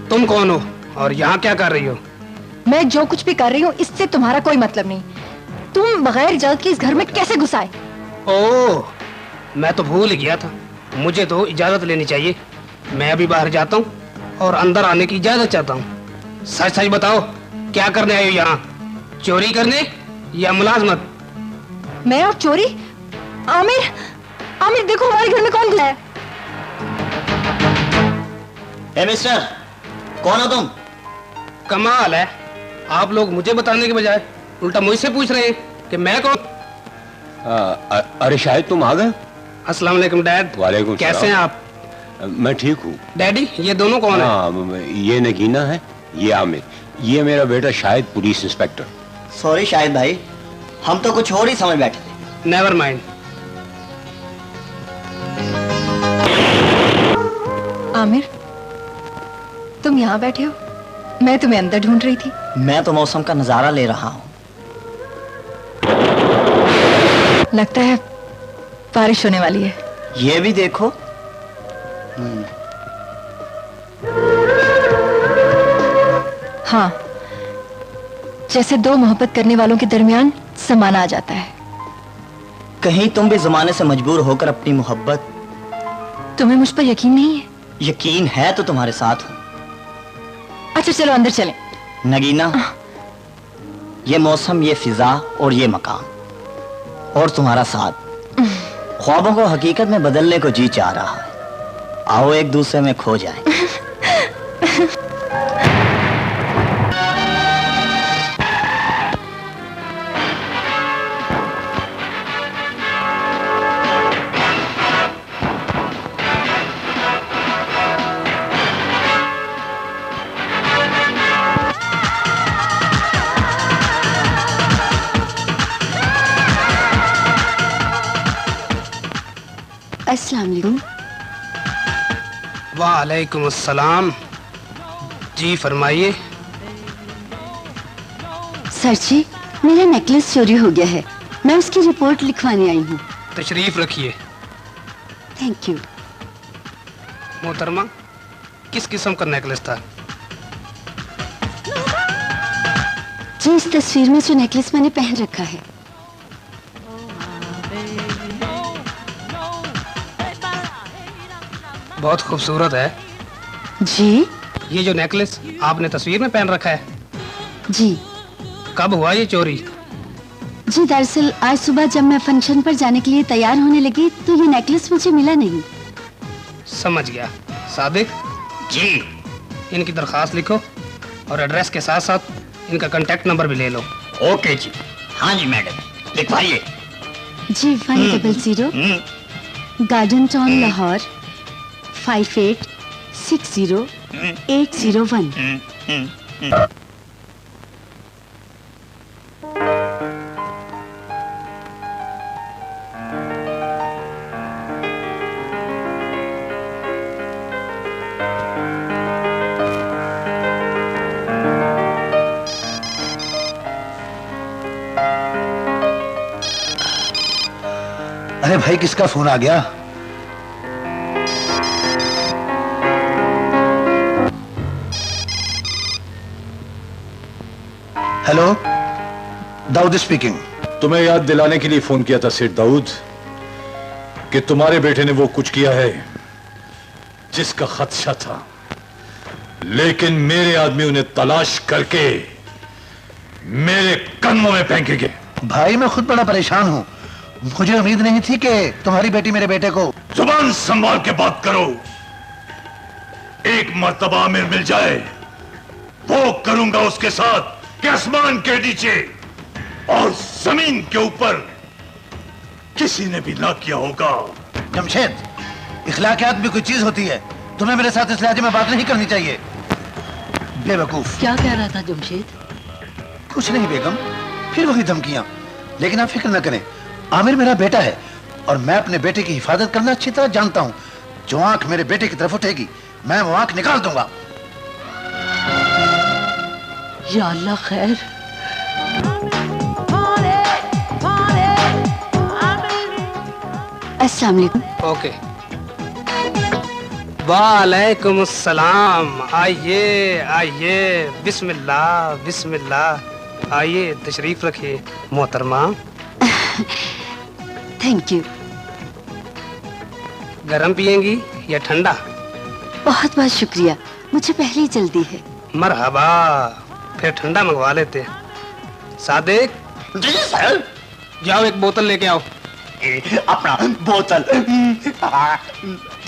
तुम कौन हो और यहाँ क्या कर रही हो? मैं जो कुछ भी कर रही हूँ इससे तुम्हारा कोई मतलब नहीं। तुम बगैर इजाजत के इस घर में कैसे घुस आए? ओह, मैं तो भूल गया था। मुझे तो इजाजत लेनी चाहिए। मैं अभी बाहर जाता हूँ और अंदर आने की इजाजत चाहता हूँ। सच सच बताओ, क्या करने आए हो यहाँ? चोरी करने या मुलाजमत? मैं और चोरी? आमिर, आमिर देखो हमारे घर में कौन घुसा है। ए मिस्टर, कौन हो तुम? कमाल है, आप लोग मुझे बताने के बजाय उल्टा मुझसे पूछ रहे हैं कि मैं कौन? अरे शायद तुम आ गए। अस्सलाम वालेकुम डैड। वालेकुम। कैसे हैं आप? मैं ठीक हूँ। डैडी, ये दोनों कौन है? ये नगीना है, ये आमिर। ये मेरा बेटा Shahid, police inspector. Sorry Shahid भाई, हम तो कुछ और ही समझ बैठे थे। Never mind. आमिर, तुम यहाँ बैठे हो? मैं तुम्हें अंदर ढूंढ रही थी। मैं तो मौसम का नजारा ले रहा हूँ। लगता है बारिश होने वाली है। ये भी देखो। हाँ, जैसे दो मोहब्बत करने वालों के दरमियान समाना आ जाता है। कहीं तुम भी जमाने से मजबूर होकर अपनी मोहब्बत। तुम्हें मुझ पर यकीन नहीं है? यकीन है तो तुम्हारे साथ हूँ। अच्छा चलो अंदर चलें। नगीना, ये मौसम, ये फिजा और ये मकान और तुम्हारा साथ ख्वाबों को हकीकत में बदलने को जी चाह रहा है। आओ एक दूसरे में खो जाएं। अस्सलाम वालेकुम। वालेकुम अस्सलाम। जी फरमाइए। सर जी, मेरा नेकलेस चोरी हो गया है। मैं उसकी रिपोर्ट लिखवाने आई हूँ। तशरीफ रखिए। Thank you. मोहतरमा, किस किस्म का नेकलेस था? जी, इस तस्वीर में जो नेकलेस मैंने पहन रखा है। बहुत खूबसूरत है। जी। ये जो नेकलेस आपने तस्वीर में पहन रखा है? जी। कब हुआ ये चोरी? जी, दरअसल आज सुबह जब मैं फंक्शन पर जाने के लिए तैयार होने लगी तो ये नेकलेस मुझे मिला नहीं। समझ गया। सादिक जी, इनकी दरखास्त लिखो और एड्रेस के साथ साथ इनका कांटेक्ट नंबर भी ले लो। ओके जी। हाँ जी मैडम, लिखवाइए। जी, 100 गार्डन टाउन लाहौर 5860-801। अरे भाई, किसका फोन आ गया? Hello, Dawood speaking. तुम्हें याद दिलाने के लिए फोन किया था सेठ दाऊद कि तुम्हारे बेटे ने वो कुछ किया है जिसका खदशा था, लेकिन मेरे आदमी उन्हें तलाश करके मेरे कदमों में फेंकेंगे। भाई, मैं खुद बड़ा परेशान हूँ। मुझे उम्मीद नहीं थी कि तुम्हारी बेटी मेरे बेटे को। जुबान संभाल के बात करो। एक मर्तबा आमिर मिल जाए वो करूंगा उसके साथ कि आसमान के नीचे और जमीन के ऊपर किसी ने भी ना किया होगा। जमशेद, इखलाकियात भी कोई चीज होती है। तुम्हें मेरे साथ इस लहजे में बात नहीं करनी चाहिए। बेवकूफ। क्या कह रहा था जमशेद? कुछ नहीं बेगम, फिर वही धमकियां। लेकिन आप फिक्र न करें, आमिर मेरा बेटा है और मैं अपने बेटे की हिफाजत करना अच्छी तरह जानता हूँ। जो आंख मेरे बेटे की तरफ उठेगी मैं वो आंख निकाल दूंगा। या अल्लाह खैर। अस्सलाम वालेकुम। ओके। वालेकुम अस्सलाम। आइए आइए, बिस्मिल्लाह बिस्मिल्लाह। आइए तशरीफ रखिए मोहतरमा। Thank you. गरम पिएंगी या ठंडा? बहुत बहुत शुक्रिया, मुझे पहले ही जल्दी है। मरहबा, फिर ठंडा मंगवा लेते हैं। सादिक। जी सर। जाओ एक बोतल लेके आओ। अपना बोतल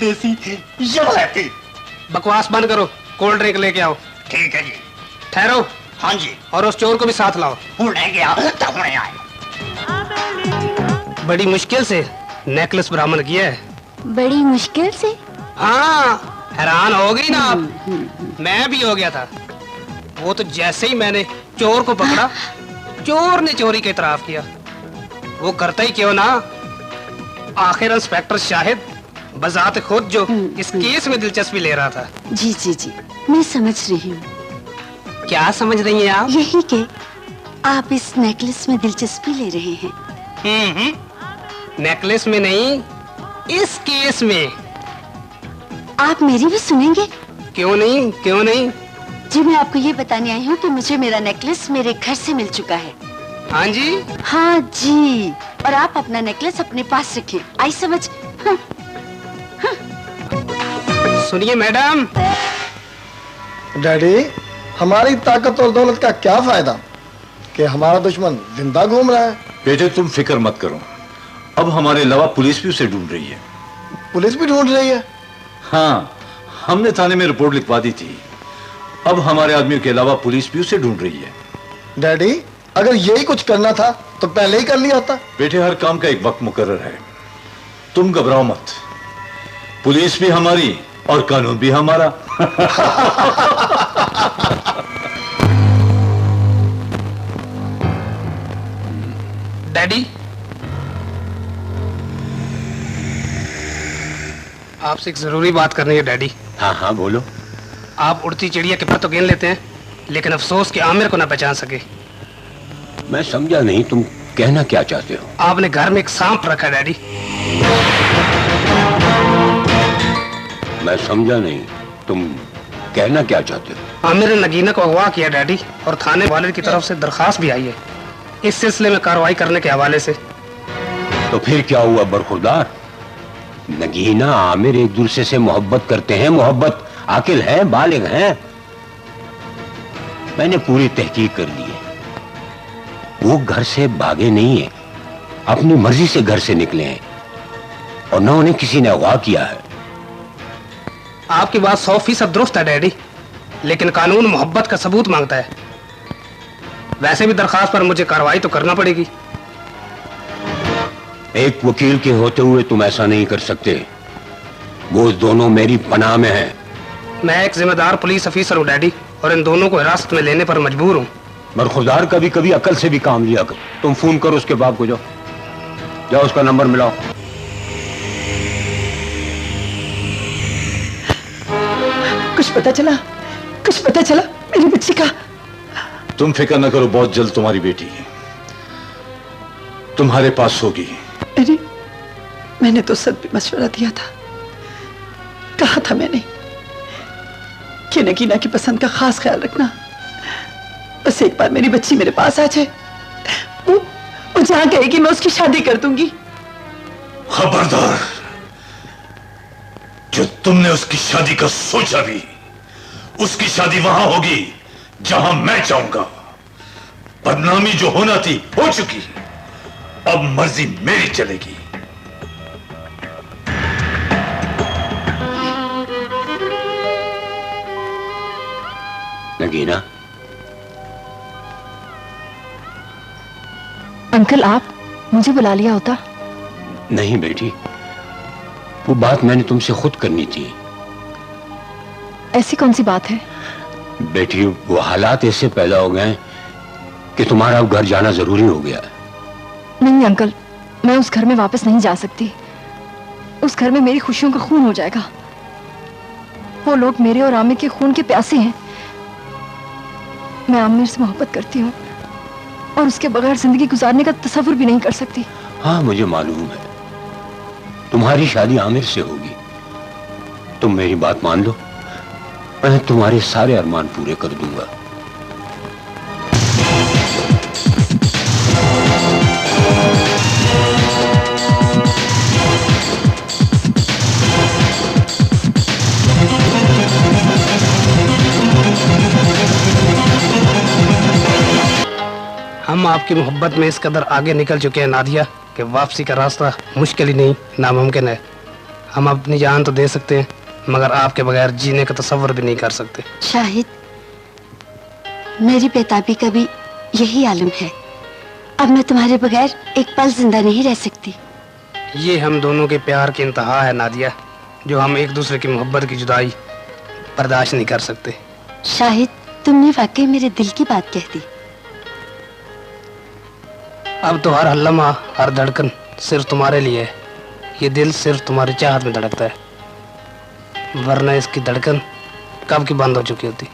देसी की। बकवास बंद करो, कोल्ड ड्रिंक लेके आओ। ठीक है जी। ठहरो। हाँ जी। और उस चोर को भी साथ लाओ। हुणे गया तब हुणे आए। बड़ी मुश्किल से नेकलेस बरामद किया है। बड़ी मुश्किल से? हाँ, हैरान हो गई ना आप? मैं भी हो गया था। वो तो जैसे ही मैंने चोर को पकड़ा, चोर ने चोरी का इतराफ किया। वो करता ही क्यों ना, आखिर इंस्पेक्टर शाहिद बजात खुद जो इस केस में दिलचस्पी ले रहा था। जी जी जी, मैं समझ रही हूँ। क्या समझ रही हैं आप? यही कि आप इस नेकलेस में दिलचस्पी ले रहे हैं। नेकलेस में नहीं, इस केस में। आप मेरी भी सुनेंगे? क्यों नहीं, क्यों नहीं। जी, मैं आपको ये बताने आई हूँ कि मुझे मेरा नेकलेस मेरे घर से मिल चुका है। हाँ जी? हाँ जी, और आप अपना नेकलेस अपने पास रखें। आई समझ? हाँ। हाँ। सुनिए मैडम। डैडी, हमारी ताकत और दौलत का क्या फायदा कि हमारा दुश्मन जिंदा घूम रहा है। बेटे तुम फिक्र मत करो, अब हमारे अलावा पुलिस भी उसे ढूंढ रही है। पुलिस भी ढूंढ रही है? हाँ, हमने थाने में रिपोर्ट लिखवा दी थी। अब हमारे आदमियों के अलावा पुलिस भी उसे ढूंढ रही है। डैडी, अगर यही कुछ करना था तो पहले ही कर लिया होता। बेटे हर काम का एक वक्त मुकर्रर है, तुम घबराओ मत। पुलिस भी हमारी और कानून भी हमारा। डैडी, आपसे एक जरूरी बात करनी है डैडी। हाँ हाँ बोलो। आप उड़ती चिड़िया के पर तो गिन लेते हैं, लेकिन अफसोस कि आमिर को ना पहचान सके। मैं समझा नहीं, तुम कहना क्या चाहते हो? आपने घर में एक सांप रखा है डैडी। मैं समझा नहीं, तुम कहना क्या चाहते हो? आमिर ने नगीना को अगवा किया डैडी, और थाने वाले की तरफ से दरखास्त भी आई है इस सिलसिले में कार्रवाई करने के हवाले से। तो फिर क्या हुआ बरखुरदार? नगीना आमिर एक दूसरे से मोहब्बत करते हैं, मोहब्बत आकिल है, बालिग हैं। मैंने पूरी तहकीक कर ली है, वो घर से भागे नहीं है, अपनी मर्जी से घर से निकले हैं और न उन्हें किसी ने अगवा किया है। आपकी बात 100% दुरुस्त है डैडी, लेकिन कानून मोहब्बत का सबूत मांगता है। वैसे भी दरखास्त पर मुझे कार्रवाई तो करना पड़ेगी। एक वकील के होते हुए तुम ऐसा नहीं कर सकते, वो दोनों मेरी पनाह में हैं। मैं एक जिम्मेदार पुलिस अफीसर हूँ डैडी, और इन दोनों को हिरासत में लेने पर मजबूर हूँ। बरखुरदार कभी कभी अकल से भी काम लिया कर। तुम फोन करो उसके बाप को, जाओ उसका नंबर मिलाओ। कुछ पता चला? कुछ पता चला मेरी बच्ची का? तुम फिक्र न करो, बहुत जल्द तुम्हारी बेटी तुम्हारे पास होगी। अरे, मैंने तो सब भी मशवरा दिया था। कहा था मैंने कि नगीना की पसंद का खास ख्याल रखना। बस एक बार मेरी बच्ची मेरे पास आ जाए, वो जहां कहेगी मैं उसकी शादी कर दूंगी। खबरदार, जो तुमने उसकी शादी का सोचा भी, उसकी शादी वहां होगी जहां मैं चाहूंगा। बदनामी जो होना थी हो चुकी, अब मर्जी मेरी चलेगी। नगीना। अंकल, आप मुझे बुला लिया होता? नहीं बेटी, वो बात मैंने तुमसे खुद करनी थी। ऐसी कौन सी बात है? बेटी, वो हालात ऐसे पैदा हो गए कि तुम्हारा अब घर जाना जरूरी हो गया। नहीं अंकल, मैं उस घर में वापस नहीं जा सकती। उस घर में मेरी खुशियों का खून हो जाएगा। वो लोग मेरे और आमिर के खून के प्यासे हैं। मैं आमिर से मोहब्बत करती हूँ और उसके बगैर जिंदगी गुजारने का तसव्वुर भी नहीं कर सकती। हाँ, मुझे मालूम है तुम्हारी शादी आमिर से होगी। तुम मेरी बात मान लो, मैं तुम्हारे सारे अरमान पूरे कर दूंगा। हम आपकी मोहब्बत में इस कदर आगे निकल चुके हैं नादिया कि वापसी का रास्ता मुश्किल ही नहीं, नामुमकिन है। हम अपनी जान तो दे सकते हैं, मगर आपके बगैर जीने का तसव्वुर भी नहीं कर सकते। शाहिद, मेरी बेताबी का भी यही आलम है। अब मैं तुम्हारे बगैर एक पल जिंदा नहीं रह सकती। ये हम दोनों के प्यार की इंतहा है नादिया, जो हम एक दूसरे की मोहब्बत की जुदाई बर्दाश्त नहीं कर सकते। शाहिद, तुमने वाकई मेरे दिल की बात कह दी। अब तो हर लम्हा, हर धड़कन सिर्फ तुम्हारे लिए है। ये दिल सिर्फ तुम्हारी चाहत में धड़कता है, वरना इसकी धड़कन कब की बंद हो चुकी होती।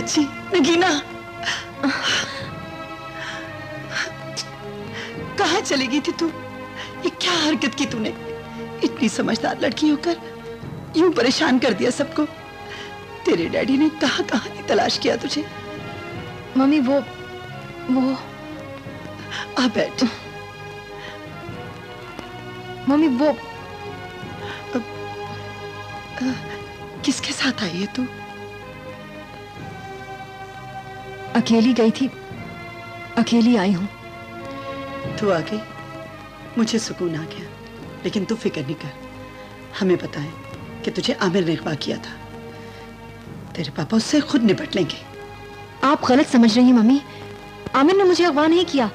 बच्ची नगीना, कहाँ चली गई थी तू? ये क्या हरकत की तूने? इतनी समझदार लड़की होकर यूं परेशान कर दिया सबको। तेरे डैडी ने कहाँ कहाँ नहीं तलाश किया तुझे। मम्मी वो आ बैठ। मम्मी वो किसके साथ आई है तू? अकेली गई थी, अकेली आई हूं। तू आ गई, मुझे सुकून आ गया। लेकिन तू फिक्र नहीं कर, हमें पता है कि तुझे आमिर ने अगवा किया था। तेरे पापा उससे खुद निपट लेंगे। आप गलत समझ रही हैं मम्मी। आमिर ने मुझे अगवा नहीं किया,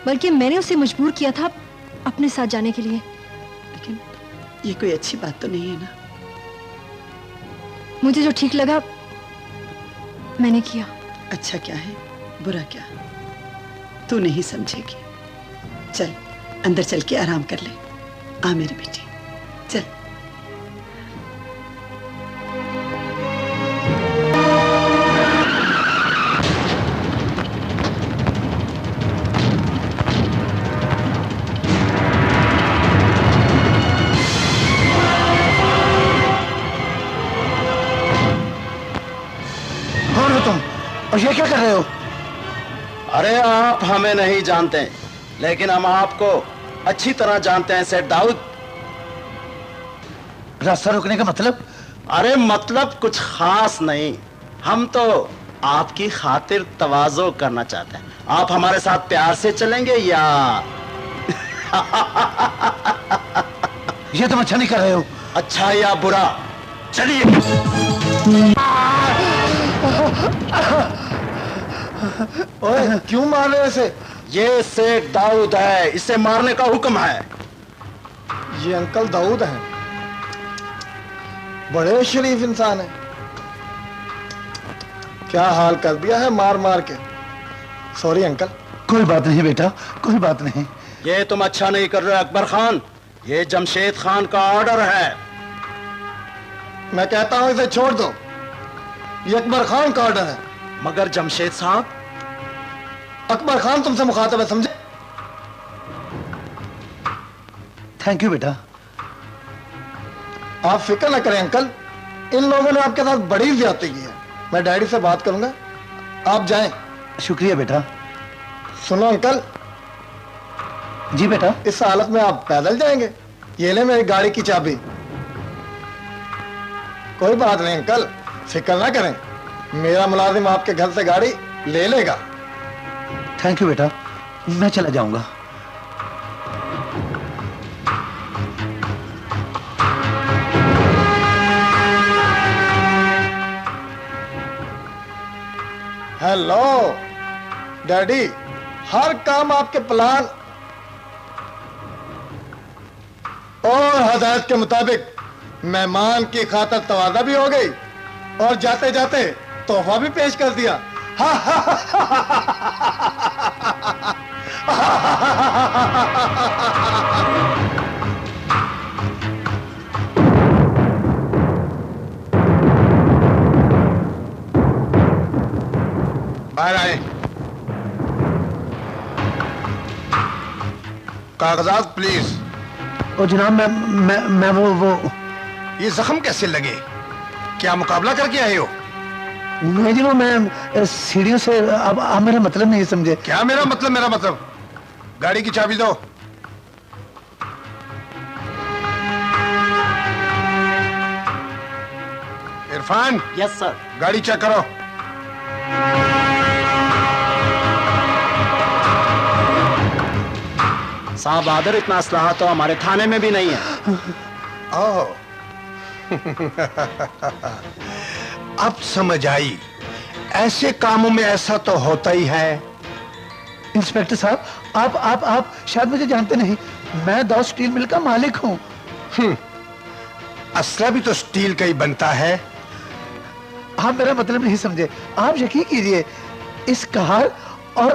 बल्कि मैंने उसे मजबूर किया था अपने साथ जाने के लिए। लेकिन ये कोई अच्छी बात तो नहीं है ना? मुझे जो ठीक लगा मैंने किया। अच्छा क्या है, बुरा क्या? तू नहीं समझेगी। चल अंदर चल के आराम कर ले। आ मेरी बेटी, चल। कौन हो तुम और ये क्या कर रहे हो? अरे आप हमें नहीं जानते, लेकिन हम आपको अच्छी तरह जानते हैं सेठ दाऊद। रास्ता रोकने का मतलब? अरे मतलब कुछ खास नहीं, हम तो आपकी खातिर तवाज़ो करना चाहते हैं। आप हमारे साथ प्यार से चलेंगे या ये तुम अच्छा नहीं कर रहे हो। अच्छा या बुरा? चलिए। ओए, क्यों मार रहे हो इसे? ये सेठ दाऊद है, इसे मारने का हुक्म है। ये अंकल दाऊद हैं, बड़े शरीफ इंसान हैं। क्या हाल कर दिया है मार मार के। Sorry uncle. कोई बात नहीं बेटा, कोई बात नहीं। ये तुम अच्छा नहीं कर रहे अकबर खान, ये जमशेद खान का ऑर्डर है। मैं कहता हूं इसे छोड़ दो, ये अकबर खान का ऑर्डर है। मगर जमशेद साहब, अकबर खान तुमसे मुखातब है, समझे? थैंक यू बेटा। आप फिक्र ना करें अंकल, इन लोगों ने आपके साथ बड़ी ज्यादती की है। मैं डैडी से बात करूंगा, आप जाएं। शुक्रिया बेटा। सुनो अंकल। जी बेटा। इस हालत में आप पैदल जाएंगे? ये ले मेरी गाड़ी की चाबी। कोई बात नहीं अंकल, फिक्र ना करें, मेरा मुलाजिम आपके घर से गाड़ी ले लेगा। थैंक यू बेटा, मैं चला जाऊंगा। हेलो डैडी, हर काम आपके प्लान और हदायत के मुताबिक। मेहमान की खातिर तवाज़ा भी हो गई और जाते जाते तोहफा भी पेश कर दिया। बाहर आए। कागजात प्लीज। ओ जनाब, मैं वो ये जख्म कैसे लगे? क्या मुकाबला करके आए हो? नहीं जी, वो मैं सीढ़ियों से। अब आप मेरा मतलब नहीं समझे। क्या मेरा मतलब? मेरा मतलब गाड़ी की चाबी दो। इरफान। Yes sir. गाड़ी चेक करो। साहब आदर, इतना असलाह तो हमारे थाने में भी नहीं है। ओह अब समझ आई, ऐसे कामों में ऐसा तो होता ही है। इंस्पेक्टर साहब, आप शायद मुझे जानते नहीं, मैं दाऊद स्टील मिल का मालिक हूँ। असला भी तो स्टील का ही बनता है। आप मेरा मतलब नहीं समझे। आप यकीन कीजिए, इस कार और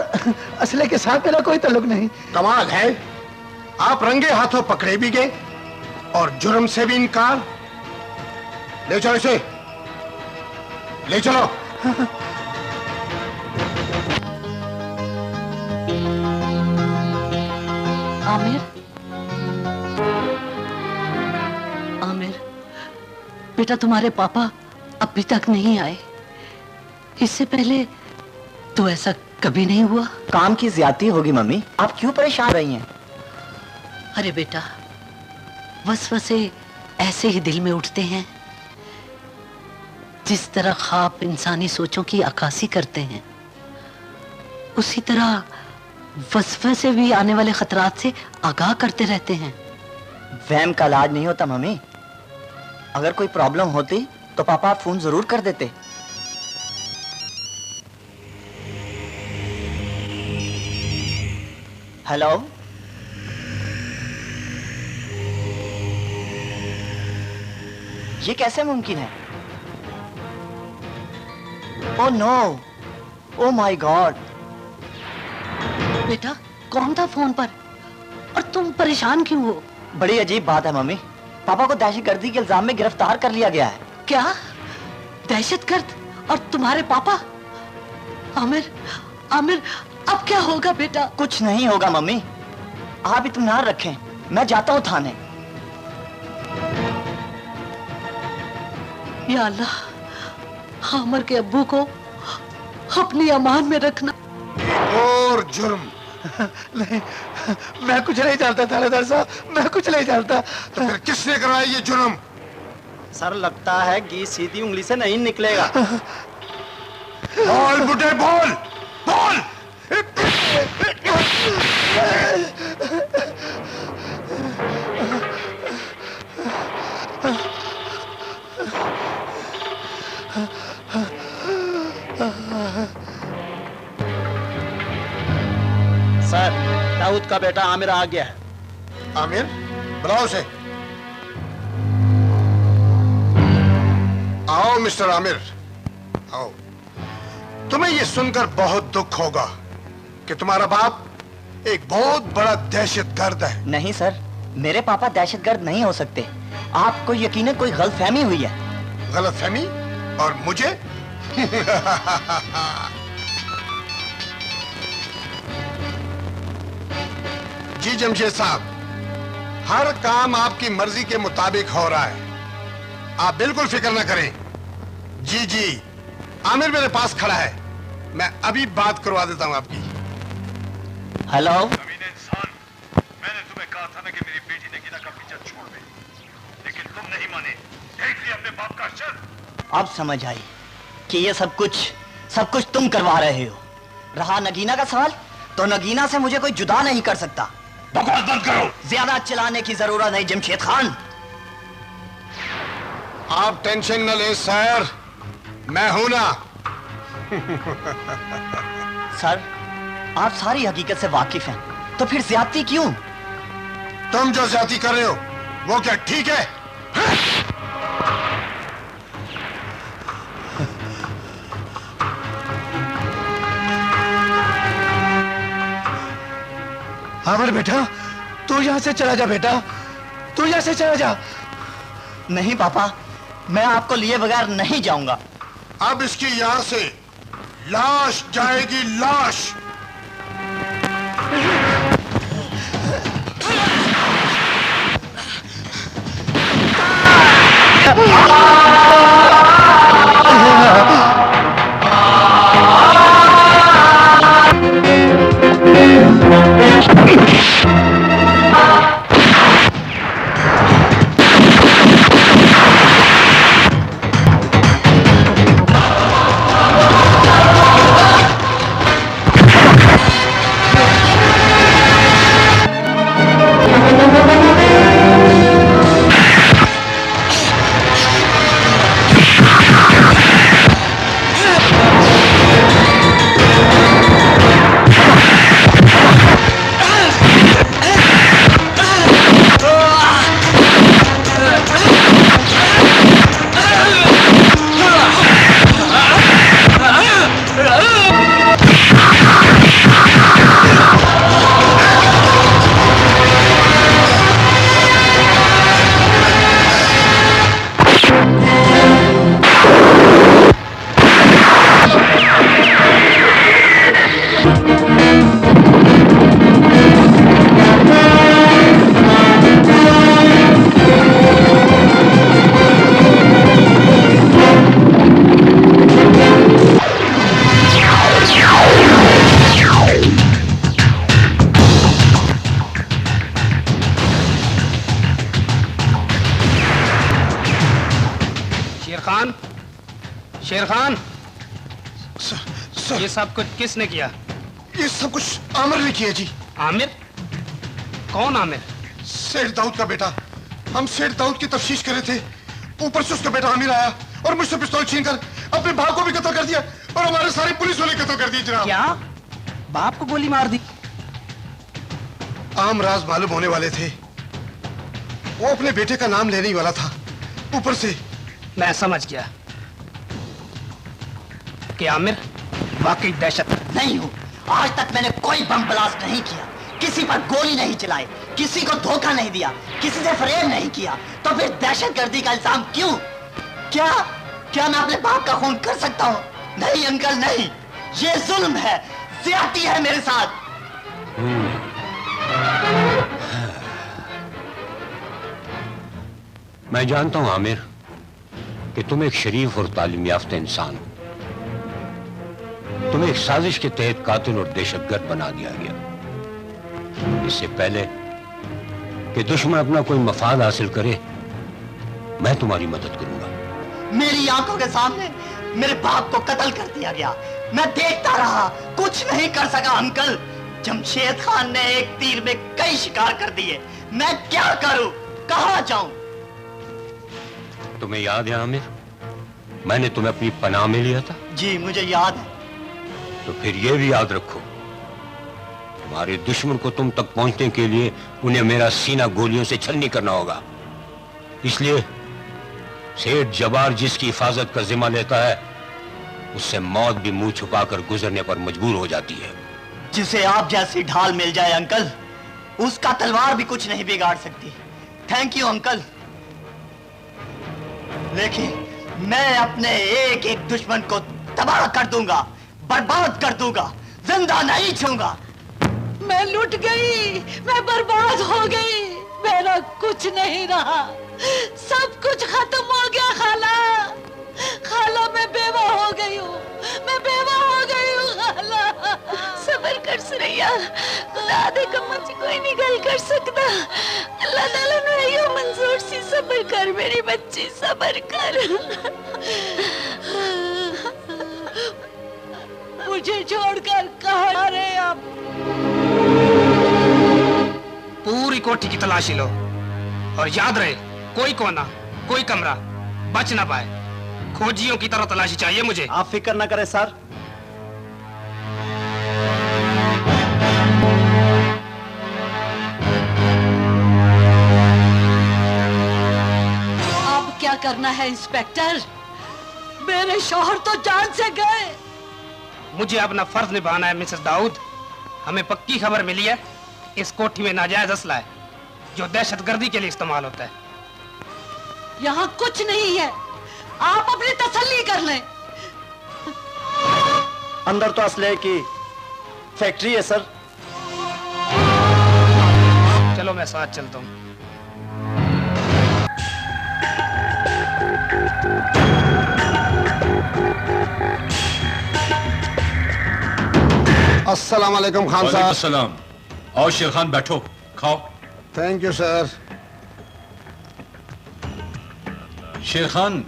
असले के साथ मेरा कोई ताल्लुक नहीं। कमाल है, आप रंगे हाथों पकड़े भी गए और जुर्म से भी इनकार। ले चलो इसे, ले चलो। बेटा तुम्हारे पापा अभी तक नहीं आए। इससे पहले तो ऐसा कभी नहीं हुआ। काम की ज्यादती होगी मम्मी, आप क्यों परेशान रही हैं? अरे बेटा, वसवसे ऐसे ही दिल में उठते हैं जिस तरह ख्वाब इंसानी सोचों की अक्कासी करते हैं, उसी तरह वसवसे भी आने वाले खतरात से आगाह करते रहते हैं। वहम का इलाज नहीं होता मम्मी। अगर कोई प्रॉब्लम होती तो पापा आप फोन जरूर कर देते। हेलो, ये कैसे मुमकिन है? Oh no, oh my god. बेटा कौन था फोन पर और तुम परेशान क्यों हो? बड़ी अजीब बात है मम्मी, पापा को दहशतगर्दी के इल्जाम में गिरफ्तार कर लिया गया है। क्या? दहशतगर्द और तुम्हारे पापा? आमिर, आमिर अब क्या होगा बेटा? कुछ नहीं होगा मम्मी, आप इत्मीनान रखें, मैं जाता हूँ थाने। या अल्लाह, आमिर के अब्बू को अपनी अमान में रखना। और जुर्म नहीं, मैं कुछ नहीं जानता थानेदार साहब, मैं कुछ नहीं जानता। तो फिर किसने कराया ये जुर्म? सर लगता है घी सीधी उंगली से नहीं निकलेगा। बोल बुड्ढे, बोल बोल। सर, दाऊद का बेटा आमिर आ गया है। आमिर, बुलाओ उसे। आओ मिस्टर आमिर, आओ। तुम्हें यह सुनकर बहुत दुख होगा कि तुम्हारा बाप एक बहुत बड़ा दहशतगर्द है। नहीं सर, मेरे पापा दहशतगर्द नहीं हो सकते। आपको यकीनन कोई गलतफहमी हुई है। गलतफहमी? और मुझे? जी जमशेद साहब, हर काम आपकी मर्जी के मुताबिक हो रहा है, आप बिल्कुल फिक्र ना करें। जी जी, आमिर मेरे पास खड़ा है, मैं अभी बात करवा देता हूं आपकी। हेलो। कमीने इंसान, मैंने तुम्हें कहा था ना कि मेरी बेटी नगीना का पीछा छोड़ दे, लेकिन तुम नहीं माने। देख लिया अपने बाप का शर। अब समझ आई कि ये सब कुछ तुम करवा रहे हो। रहा नगीना का सवाल, तो नगीना से मुझे कोई जुदा नहीं कर सकता। बकवास बंद करो। ज्यादा चिल्लाने की जरूरत नहीं जमशेद खान। आप टेंशन न ले सर, मैं हूं ना। सर, आप सारी हकीकत से वाकिफ हैं, तो फिर ज्यादती क्यों? तुम जो ज्यादती कर रहे हो वो क्या ठीक है? आमिर बेटा, तू यहां से चला जा बेटा, तू यहां से चला जा। नहीं पापा, मैं आपको लिए बगैर नहीं जाऊंगा। अब इसकी यहां से लाश जाएगी, लाश। शेर खान, सर, ये सब कुछ किसने किया? ये सब कुछ आमिर ने किया जी। आमिर? कौन आमिर? सेठ दाऊद का बेटा। हम सेठ दाऊद की तफ्तीश कर रहे थे, ऊपर से उसका बेटा आमिर आया और मुझसे पिस्तौल छीनकर अपने बाप को भी कत्ल कर दिया और हमारे सारे पुलिस वाले कत्ल कर दिए जनाब। क्या? बाप को गोली मार दी? आम राज मालूम होने वाले थे, वो अपने बेटे का नाम लेने ही वाला था, ऊपर से। मैं समझ गया कि आमिर वाकई दहशत नहीं हूँ। आज तक मैंने कोई बम ब्लास्ट नहीं किया, किसी पर गोली नहीं चलाई, किसी को धोखा नहीं दिया, किसी से फरेब नहीं किया, तो फिर दहशतगर्दी का इल्जाम क्यों? क्या क्या मैं अपने बाप का खून कर सकता हूँ? नहीं अंकल नहीं, ये जुल्म है, ज्यादती है मेरे साथ। मैं जानता हूं आमिर कि तुम एक शरीफ और तालीम याफ्ता इंसान हो। तुम्हें एक साजिश के तहत कातिल और दहशतगर्द बना दिया गया। इससे पहले कि दुश्मन अपना कोई मफाद हासिल करे, मैं तुम्हारी मदद करूंगा। मेरी आंखों के सामने मेरे बाप को कत्ल कर दिया गया, मैं देखता रहा, कुछ नहीं कर सका अंकल। जमशेद खान ने एक तीर में कई शिकार कर दिए, मैं क्या करूं, कहां जाऊं? तुम्हें याद है आमिर, मैंने तुम्हें अपनी पनाह में लिया था? जी मुझे याद है। तो फिर यह भी याद रखो, तुम्हारे दुश्मन को तुम तक पहुंचने के लिए उन्हें मेरा सीना गोलियों से छलनी करना होगा। इसलिए सेठ जबार जिसकी हिफाजत का जिम्मा लेता है, उससे मौत भी मुंह छुपाकर गुजरने पर मजबूर हो जाती है। जिसे आप जैसी ढाल मिल जाए अंकल, उसका तलवार भी कुछ नहीं बिगाड़ सकती। Thank you uncle. लेकिन मैं अपने एक एक दुश्मन को तबाह कर दूंगा, बर्बाद कर दूंगा, जिंदा नहीं छूंगा। मैं लुट गई, मैं बर्बाद हो गई, मेरा कुछ नहीं रहा, सब कुछ खत्म हो गया। खाला, खाला मैं बेवा हो गई हूँ, मैं बेवा हो गई हूँ खाला। सबर कर सुरैया, खुदा दे कमर से कोई निकल कर सकता। अल्लाह ताला ने यो मंजूर सी, सबर कर मेरी बच्ची, सबर कर। मुझे छोड़कर कहाँ जा रहे हैं आप? पूरी कोठी की तलाशी लो और याद रहे, कोई कोना, कोई कमरा बच ना पाए। खोजियों की तरह तलाशी चाहिए मुझे। आप फिक्र ना करें सर। अब क्या करना है इंस्पेक्टर? मेरे शौहर तो जान से गए। मुझे अपना फर्ज निभाना है मिसेस दाऊद। हमें पक्की खबर मिली है, इस कोठी में नाजायज असला है जो दहशतगर्दी के लिए इस्तेमाल होता है। यहाँ कुछ नहीं है, आप अपनी तसल्ली कर लें। अंदर तो असले की फैक्ट्री है सर। चलो मैं साथ चलता हूँ। अस्सलाम वालेकुम खान साहब। अस्सलाम। आओ शेर खान बैठो, खाओ। Thank you sir. शेर खान,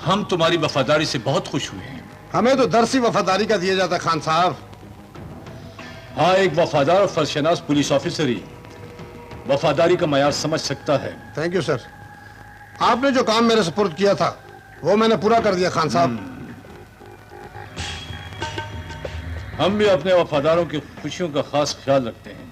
हम तुम्हारी वफादारी से बहुत खुश हुए हैं। हमें तो दरसी वफादारी का दिया जाता खान साहब। हाँ, एक वफादार और फर्शनास पुलिस ऑफिसर ही वफादारी का मयार समझ सकता है। Thank you sir. आपने जो काम मेरे सुपुर्द किया था वो मैंने पूरा कर दिया खान साहब। हम भी अपने वफादारों की खुशियों का खास ख्याल रखते हैं।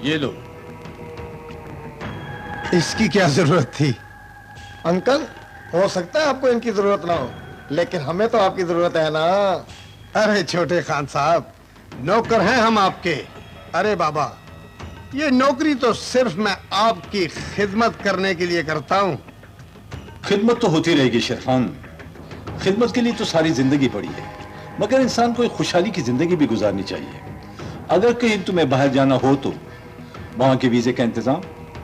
ये लो। इसकी क्या जरूरत थी अंकल? हो सकता है आपको इनकी जरूरत ना हो, लेकिन हमें तो आपकी जरूरत है ना। अरे छोटे खान साहब, नौकर हैं हम आपके। अरे बाबा, ये नौकरी तो सिर्फ मैं आपकी खिदमत करने के लिए करता हूँ। खिदमत तो होती रहेगी शेर खान, खिदमत के लिए तो सारी जिंदगी पड़ी है, मगर इंसान को एक खुशहाली की जिंदगी भी गुजारनी चाहिए। अगर कहीं तुम्हें बाहर जाना हो तो वहां के वीजे का इंतजाम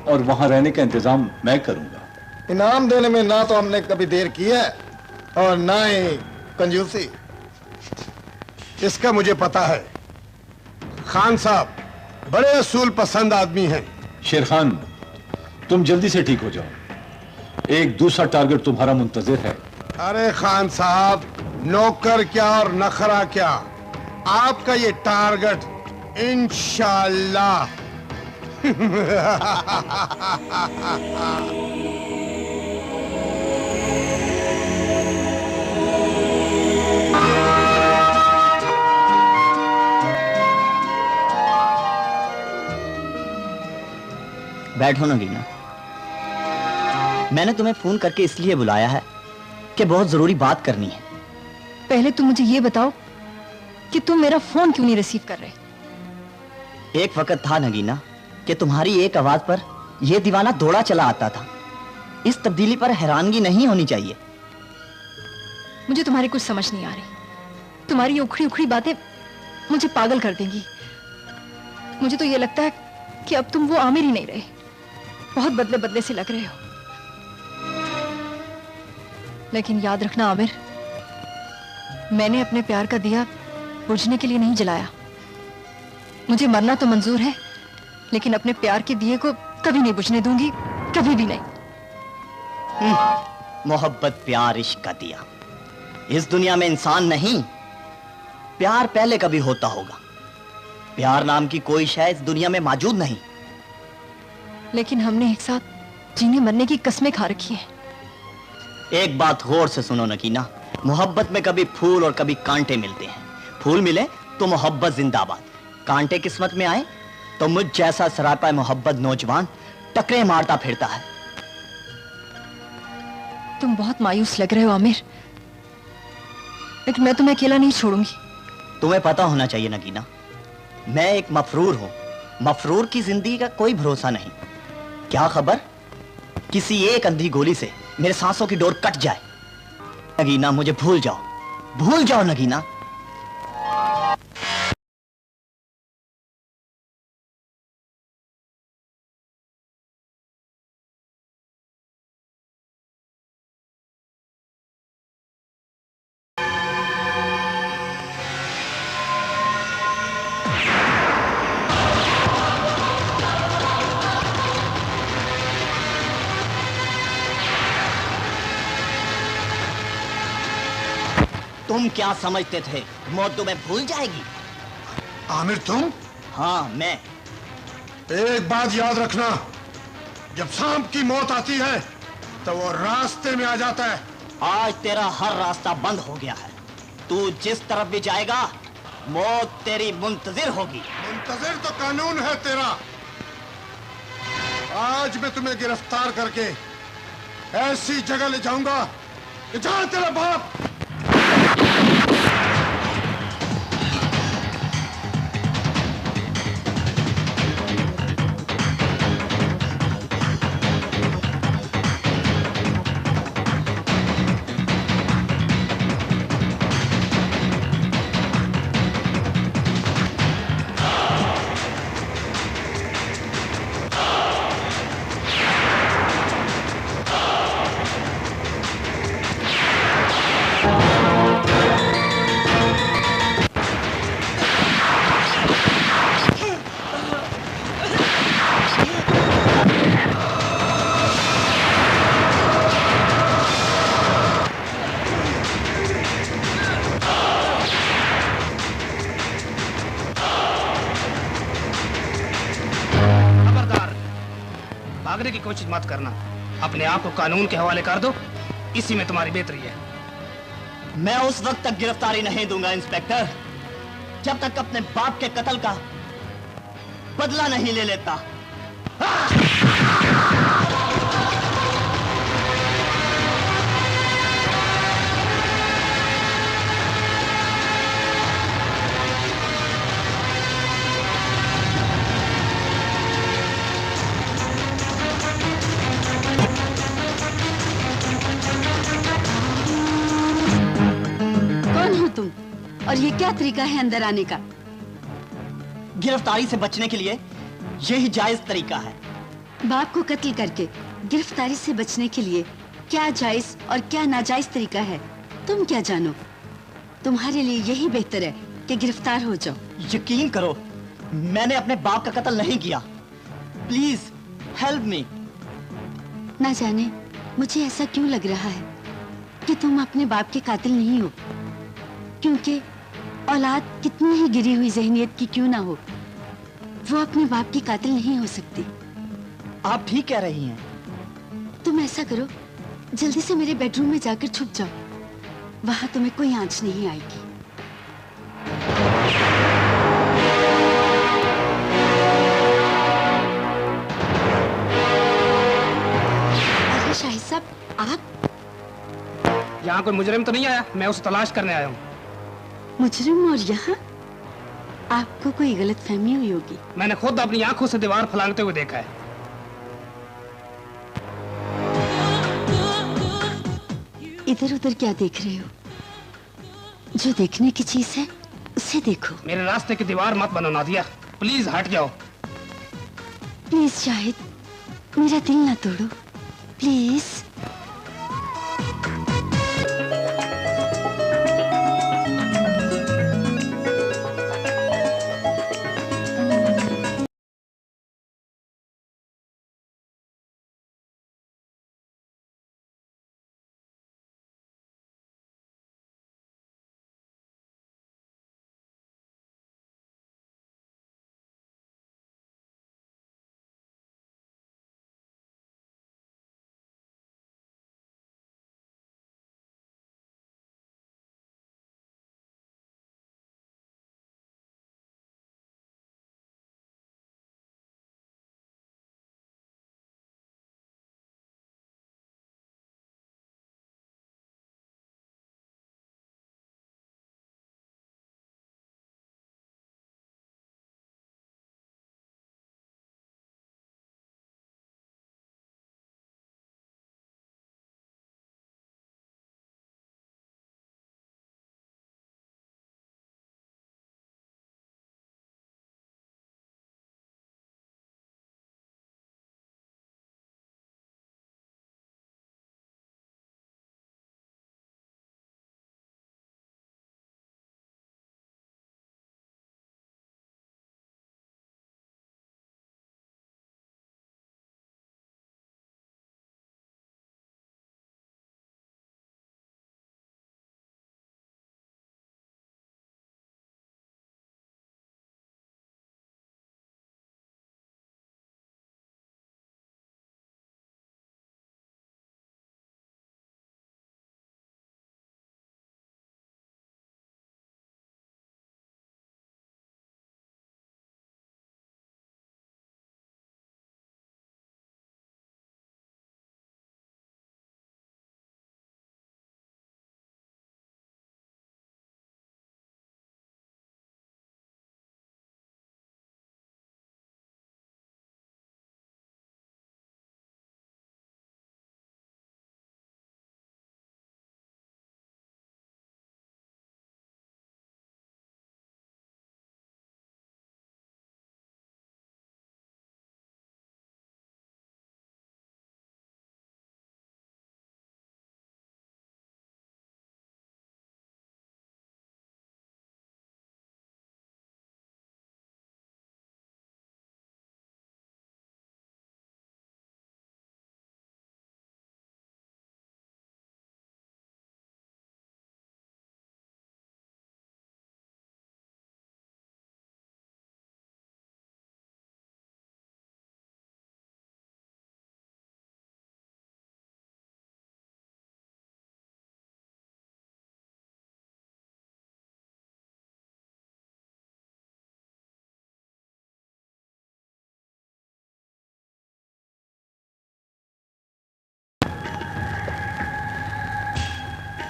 और वहां रहने का इंतजाम मैं करूंगा। इनाम देने में ना तो हमने कभी देर की है और ना ही कंजूसी। इसका मुझे पता है। खान साहब बड़े असूल पसंद आदमी हैं। शेर खान, तुम जल्दी से ठीक हो जाओ, एक दूसरा टारगेट तुम्हारा मुंतजिर है। अरे खान साहब, नौकर क्या और नखरा क्या, आपका ये टारगेट इंशाअल्लाह। बैठो नगीना। मैंने तुम्हें फोन करके इसलिए बुलाया है कि बहुत जरूरी बात करनी है। पहले तुम मुझे ये बताओ कि तुम मेरा फोन क्यों नहीं रिसीव कर रहे। एक वक्त था नगीना कि तुम्हारी एक आवाज पर यह दीवाना दौड़ा चला आता था। इस तब्दीली पर हैरानगी नहीं होनी चाहिए। मुझे तुम्हारी कुछ समझ नहीं आ रही। तुम्हारी उखड़ी उखड़ी बातें मुझे पागल कर देंगी। मुझे तो ये लगता है कि अब तुम वो आमिर ही नहीं रहे, बहुत बदले बदले से लग रहे हो। लेकिन याद रखना आमिर, मैंने अपने प्यार का दिया बुझने के लिए नहीं जलाया। मुझे मरना तो मंजूर है, लेकिन अपने प्यार के दिए को कभी नहीं बुझने दूंगी, कभी भी नहीं। मोहब्बत प्यार इश्क का दिया। इस दुनिया में इंसान नहीं, प्यार पहले कभी होता होगा। प्यार नाम की कोई शय इस दुनिया में मौजूद नहीं। लेकिन हमने एक साथ जीने मरने की कस्में खा रखी हैं। एक बात गौर से सुनो नगीना, मोहब्बत में कभी फूल और कभी कांटे मिलते हैं। फूल मिले तो मोहब्बत जिंदाबाद, कांटे किस्मत में आए तो मुझ जैसा सरापा मोहब्बत नौजवान टकरे मारता फिरता है। तुम बहुत मायूस लग रहे हो आमिर, लेकिन मैं तुम्हें अकेला नहीं छोड़ूंगी। तुम्हें पता होना चाहिए नगीना, मैं एक मफरूर हूं। मफरूर की जिंदगी का कोई भरोसा नहीं। क्या खबर किसी एक अंधी गोली से मेरे सांसों की डोर कट जाए। नगीना मुझे भूल जाओ, भूल जाओ नगीना। तुम क्या समझते थे मौत तुम्हें भूल जाएगी? आमिर तुम? हाँ मैं। एक बात याद रखना, जब सांप की मौत आती है तो वो रास्ते में आ जाता है। आज तेरा हर रास्ता बंद हो गया है। तू जिस तरफ भी जाएगा मौत तेरी मुंतजिर होगी। मुंतजिर तो कानून है तेरा। आज मैं तुम्हें गिरफ्तार करके ऐसी जगह ले जाऊंगा कि जहां तेरा बाप। भागने की कोशिश मत करना, अपने आप को कानून के हवाले कर दो, इसी में तुम्हारी बेहतरी है। मैं उस वक्त तक गिरफ्तारी नहीं दूंगा इंस्पेक्टर, जब तक अपने बाप के कत्ल का बदला नहीं ले लेता। तुम और ये क्या तरीका है अंदर आने का? गिरफ्तारी से बचने के लिए यही जायज तरीका है। बाप को कत्ल करके गिरफ्तारी से बचने के लिए क्या जायज और क्या नाजायज तरीका है? तुम क्या जानो, तुम्हारे लिए यही बेहतर है कि गिरफ्तार हो जाओ। यकीन करो, मैंने अपने बाप का कत्ल नहीं किया। Please help me. ना जाने मुझे ऐसा क्यों लग रहा है कि तुम अपने बाप के कातिल नहीं हो, क्योंकि औलाद कितनी ही गिरी हुई ज़हनियत की क्यों ना हो, वो अपने बाप की कातिल नहीं हो सकती। आप ठीक कह रही हैं। तुम ऐसा करो, जल्दी से मेरे बेडरूम में जाकर छुप जाओ, वहां तुम्हें कोई आंच नहीं आएगी। अरे शाहिद साहब, आप? यहाँ कोई मुजरिम तो नहीं आया? मैं उसे तलाश करने आया हूँ। मुजरिम? और यहाँ आपको कोई गलतफहमी हुई होगी। मैंने खुद अपनी आंखों से दीवार फलांगते हुए देखा है। इधर उधर क्या देख रहे हो? जो देखने की चीज है उसे देखो। मेरे रास्ते की दीवार मत बनो नादिया, प्लीज हट जाओ। प्लीज शाहिद, मेरा दिल ना तोड़ो, प्लीज।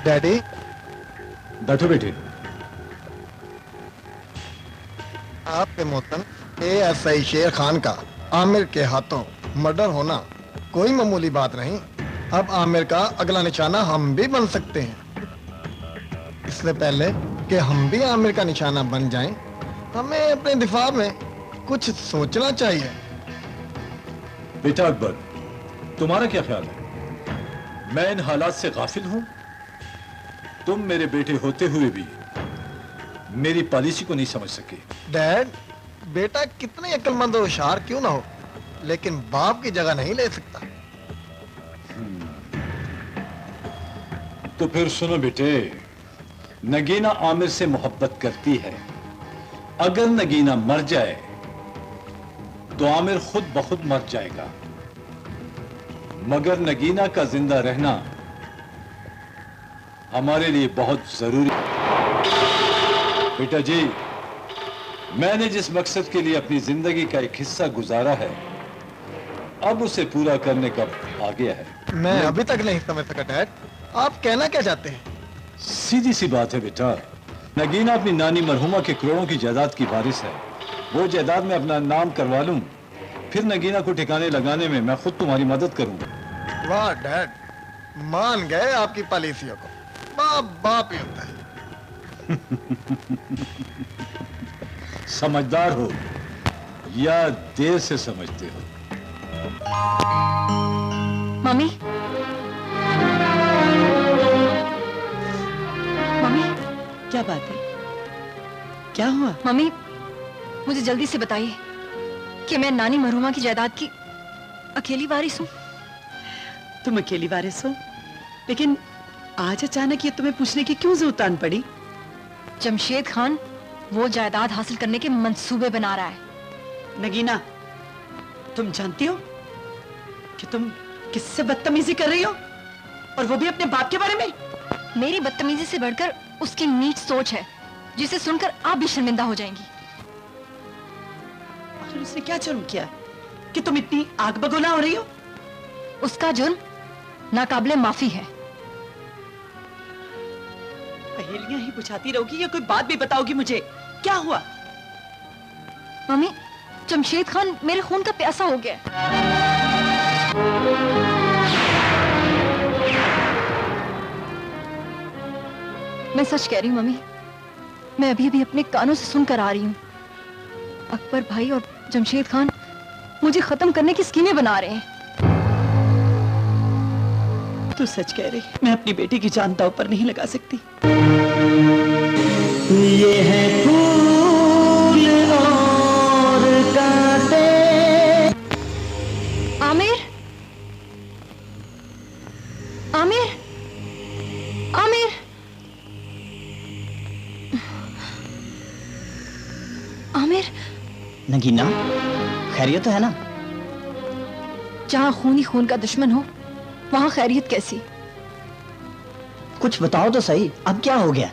डैडी, बैठो बेटे। आपके मोहतरम ASI शेर खान का आमिर के हाथों मर्डर होना कोई मामूली बात नहीं। अब आमिर का अगला निशाना हम भी बन सकते हैं। इससे पहले कि हम भी आमिर का निशाना बन जाएं, हमें अपने दिफा में कुछ सोचना चाहिए। बेटा अकबर, तुम्हारा क्या ख्याल है? मैं इन हालात से गाफिल हूं तुम मेरे बेटे होते हुए भी मेरी पॉलिसी को नहीं समझ सके। डैड, बेटा कितने अक्लमंद और होशियार क्यों ना हो, लेकिन बाप की जगह नहीं ले सकता। तो फिर सुनो बेटे, नगीना आमिर से मोहब्बत करती है। अगर नगीना मर जाए तो आमिर खुद ब खुद मर जाएगा, मगर नगीना का जिंदा रहना हमारे लिए बहुत जरूरी। बेटा जी, मैंने जिस मकसद के लिए अपनी जिंदगी का एक हिस्सा गुजारा है, अब उसे पूरा करने का आ गया है। मैं अभी तक नहीं समझ सका डैड, आप कहना क्या चाहते हैं? सीधी सी बात है बेटा, नगीना अपनी नानी मरहुमा के करोड़ों की जायदाद की वारिस है। वो जायदाद में अपना नाम करवा लूं, फिर नगीना को ठिकाने लगाने में मैं खुद तुम्हारी मदद करूंगा। वाह डैड, मान गए आपकी पॉलिसियों को। बाप बाप ही होता है। समझदार हो या देर से समझते हो। मम्मी, मम्मी, क्या बात है? क्या हुआ? मम्मी, मुझे जल्दी से बताइए कि मैं नानी मरहुमा की जायदाद की अकेली वारिस हूँ। तुम अकेली वारिस हो, लेकिन आज अचानक ये तुम्हें पूछने की क्यों जरूरत आन पड़ी? जमशेद खान वो जायदाद हासिल करने के मंसूबे बना रहा है। नगीना, तुम जानती हो कि तुम किससे बदतमीजी कर रही हो, और वो भी अपने बाप के बारे में? मेरी बदतमीजी से बढ़कर उसकी नीच सोच है, जिसे सुनकर आप भी शर्मिंदा हो जाएंगी। और उसने क्या जुर्म किया कि तुम इतनी आग बगोला हो रही हो? उसका जुर्म नाकाबिले माफी है। पहेलियां ही बुझाती रहोगी या कोई बात भी बताओगी मुझे? क्या हुआ? मम्मी, जमशेद खान मेरे खून का प्यासा हो गया। मैं सच कह रही हूँ मम्मी, मैं अभी अभी अपने कानों से सुनकर आ रही हूँ। अकबर भाई और जमशेद खान मुझे खत्म करने की स्कीमें बना रहे हैं। तू सच कह रही, मैं अपनी बेटी की जान दांव पर नहीं लगा सकती। ये है फूल और कांटे। आमिर, आमिर, आमिर, आमिर। नगीना, खैरियत तो है ना? जहाँ खून ही खून का दुश्मन हो, वहाँ खैरियत कैसी? कुछ बताओ तो सही, अब क्या हो गया?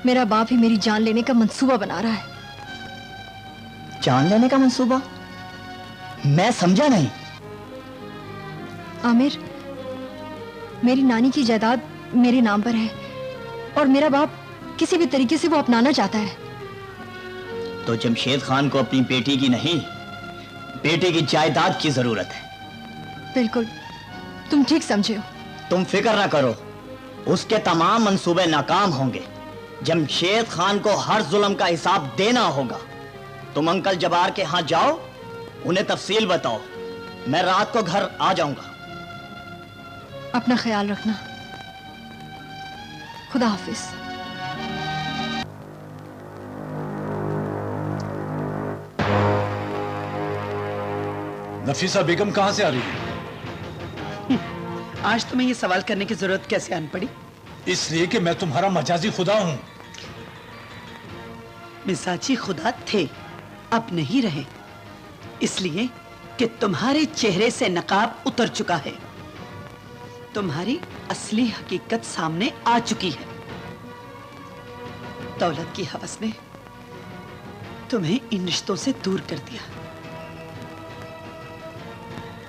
मेरा बाप ही मेरी जान लेने का मंसूबा बना रहा है। जान लेने का मंसूबा? मैं समझा नहीं। आमिर, मेरी नानी की जायदाद मेरे नाम पर है और मेरा बाप किसी भी तरीके से वो अपनाना चाहता है। तो जमशेद खान को अपनी बेटी की नहीं, बेटे की जायदाद की जरूरत है। बिल्कुल, तुम ठीक समझे हो। तुम फिक्र ना करो, उसके तमाम मंसूबे नाकाम होंगे। जमशेद खान को हर जुल्म का हिसाब देना होगा। तुम अंकल जबार के यहाँ जाओ, उन्हें तफसील बताओ। मैं रात को घर आ जाऊंगा। अपना ख्याल रखना। खुदा हाफिज। नफीसा बेगम कहां से आ रही है? आज तुम्हें ये सवाल करने की जरूरत कैसे आन पड़ी? इसलिए कि मैं तुम्हारा मजाजी खुदा हूं। मिजाजी खुदा थे, अब नहीं रहे, इसलिए कि तुम्हारे चेहरे से नकाब उतर चुका है। तुम्हारी असली हकीकत सामने आ चुकी है। दौलत की हवस ने तुम्हें इन रिश्तों से दूर कर दिया।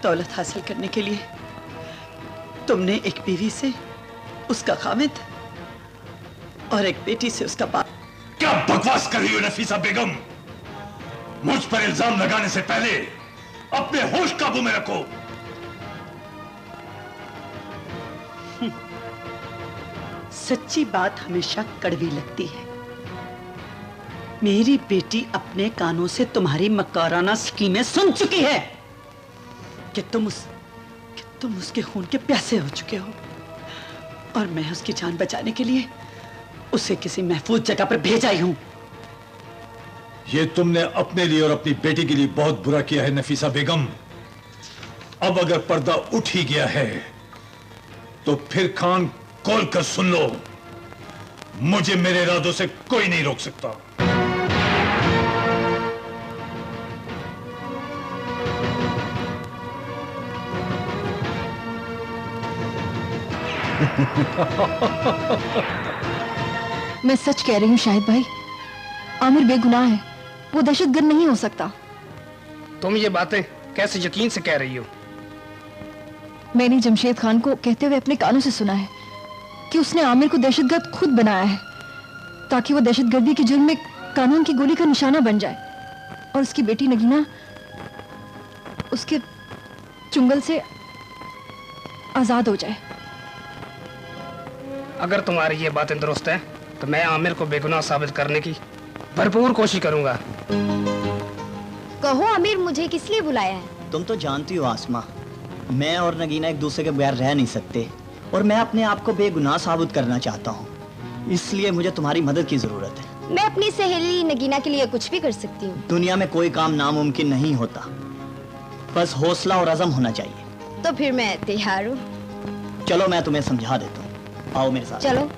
दौलत हासिल करने के लिए तुमने एक बीवी से उसका खामिद और एक बेटी से उसका बाप। क्या बकवास कर रही हो नफीसा बेगम? मुझ पर इल्जाम लगाने से पहले अपने होश काबू में रखो। सच्ची बात हमेशा कड़वी लगती है। मेरी बेटी अपने कानों से तुम्हारी मकाराना स्कीमें सुन चुकी है कि तुम उसके खून के प्यासे हो चुके हो और मैं उसकी जान बचाने के लिए उसे किसी महफूज जगह पर भेजा ही हूं। ये तुमने अपने लिए और अपनी बेटी के लिए बहुत बुरा किया है नफीसा बेगम। अब अगर पर्दा उठ ही गया है तो फिर कान खोल कर सुन लो, मुझे मेरे इरादों से कोई नहीं रोक सकता। मैं सच कह रही हूँ शाहिद भाई, आमिर बेगुनाह है, वो दहशतगर्द नहीं हो सकता। तुम ये बातें कैसे यकीन से कह रही हो? मैंने जमशेद खान को कहते हुए अपने कानों से सुना है कि उसने आमिर को दहशतगर्द खुद बनाया है ताकि वो दहशतगर्दी के जुर्म में कानून की गोली का निशाना बन जाए और उसकी बेटी नगीना उसके चुंगल से आजाद हो जाए। अगर तुम्हारी ये बातें दुरुस्त हैं तो मैं आमिर को बेगुनाह साबित करने की भरपूर कोशिश करूंगा। कहो आमिर, मुझे किस लिए बुलाया है? तुम तो जानती हो आसमा, मैं और नगीना एक दूसरे के बगैर रह नहीं सकते और मैं अपने आप को बेगुनाह साबित करना चाहता हूँ, इसलिए मुझे तुम्हारी मदद की जरूरत है। मैं अपनी सहेली नगीना के लिए कुछ भी कर सकती हूँ। दुनिया में कोई काम नामुमकिन नहीं होता, बस हौसला और अज़म होना चाहिए। तो फिर मैं तैयार हूँ। चलो मैं तुम्हें समझा देता हूँ, आओ मेरे साथ। चलो।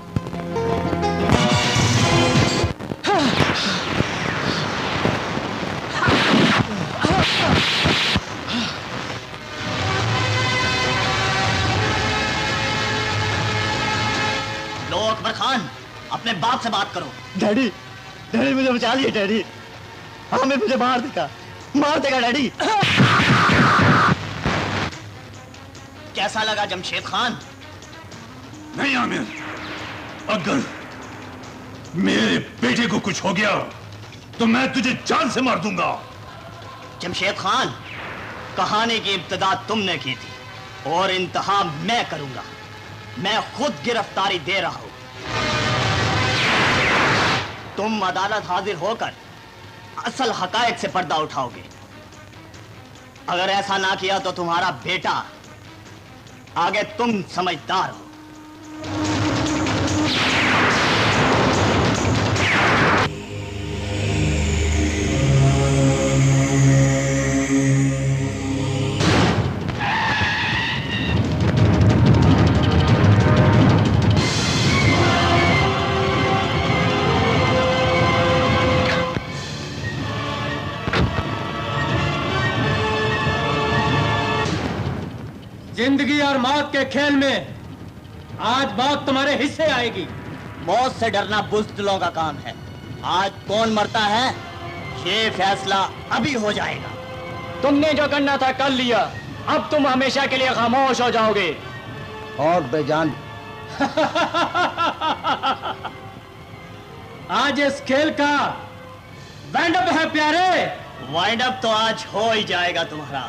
लो अकबर खान, अपने बाप से बात करो। डैडी, डैडी मुझे बचा लिए डैडी। आमिर मुझे मार देगा डैडी। कैसा लगा जमशेद खान? नहीं आमिर, अगर मेरे बेटे को कुछ हो गया तो मैं तुझे जान से मार दूंगा। जमशेद खान, कहानी की इब्तिदा तुमने की थी और इंतहा मैं करूंगा। मैं खुद गिरफ्तारी दे रहा हूं। तुम अदालत हाजिर होकर असल हकायक से पर्दा उठाओगे। अगर ऐसा ना किया तो तुम्हारा बेटा, आगे तुम समझदार हो। जिंदगी और मौत के खेल में आज मौत तुम्हारे हिस्से आएगी। मौत से डरना बुज़दिलों का काम है। आज कौन मरता है ये फैसला अभी हो जाएगा। तुमने जो करना था कर लिया, अब तुम हमेशा के लिए खामोश हो जाओगे। और बेजान आज इस खेल का वाइंड अप है प्यारे। वाइंड अप तो आज हो ही जाएगा तुम्हारा।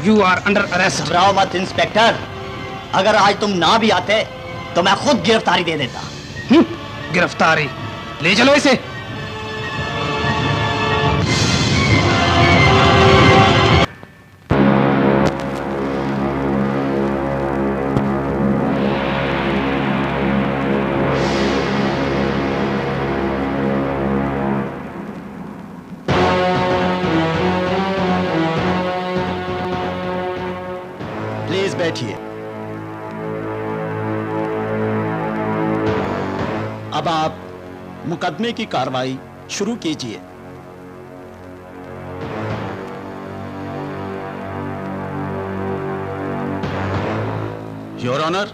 You are under arrest. घबराओ मत इंस्पेक्टर, अगर आज तुम ना भी आते तो मैं खुद गिरफ्तारी दे देता। गिरफ्तारी? ले चलो इसे। प्लीज बैठिए। अब आप मुकदमे की कार्रवाई शुरू कीजिए। योर ऑनर,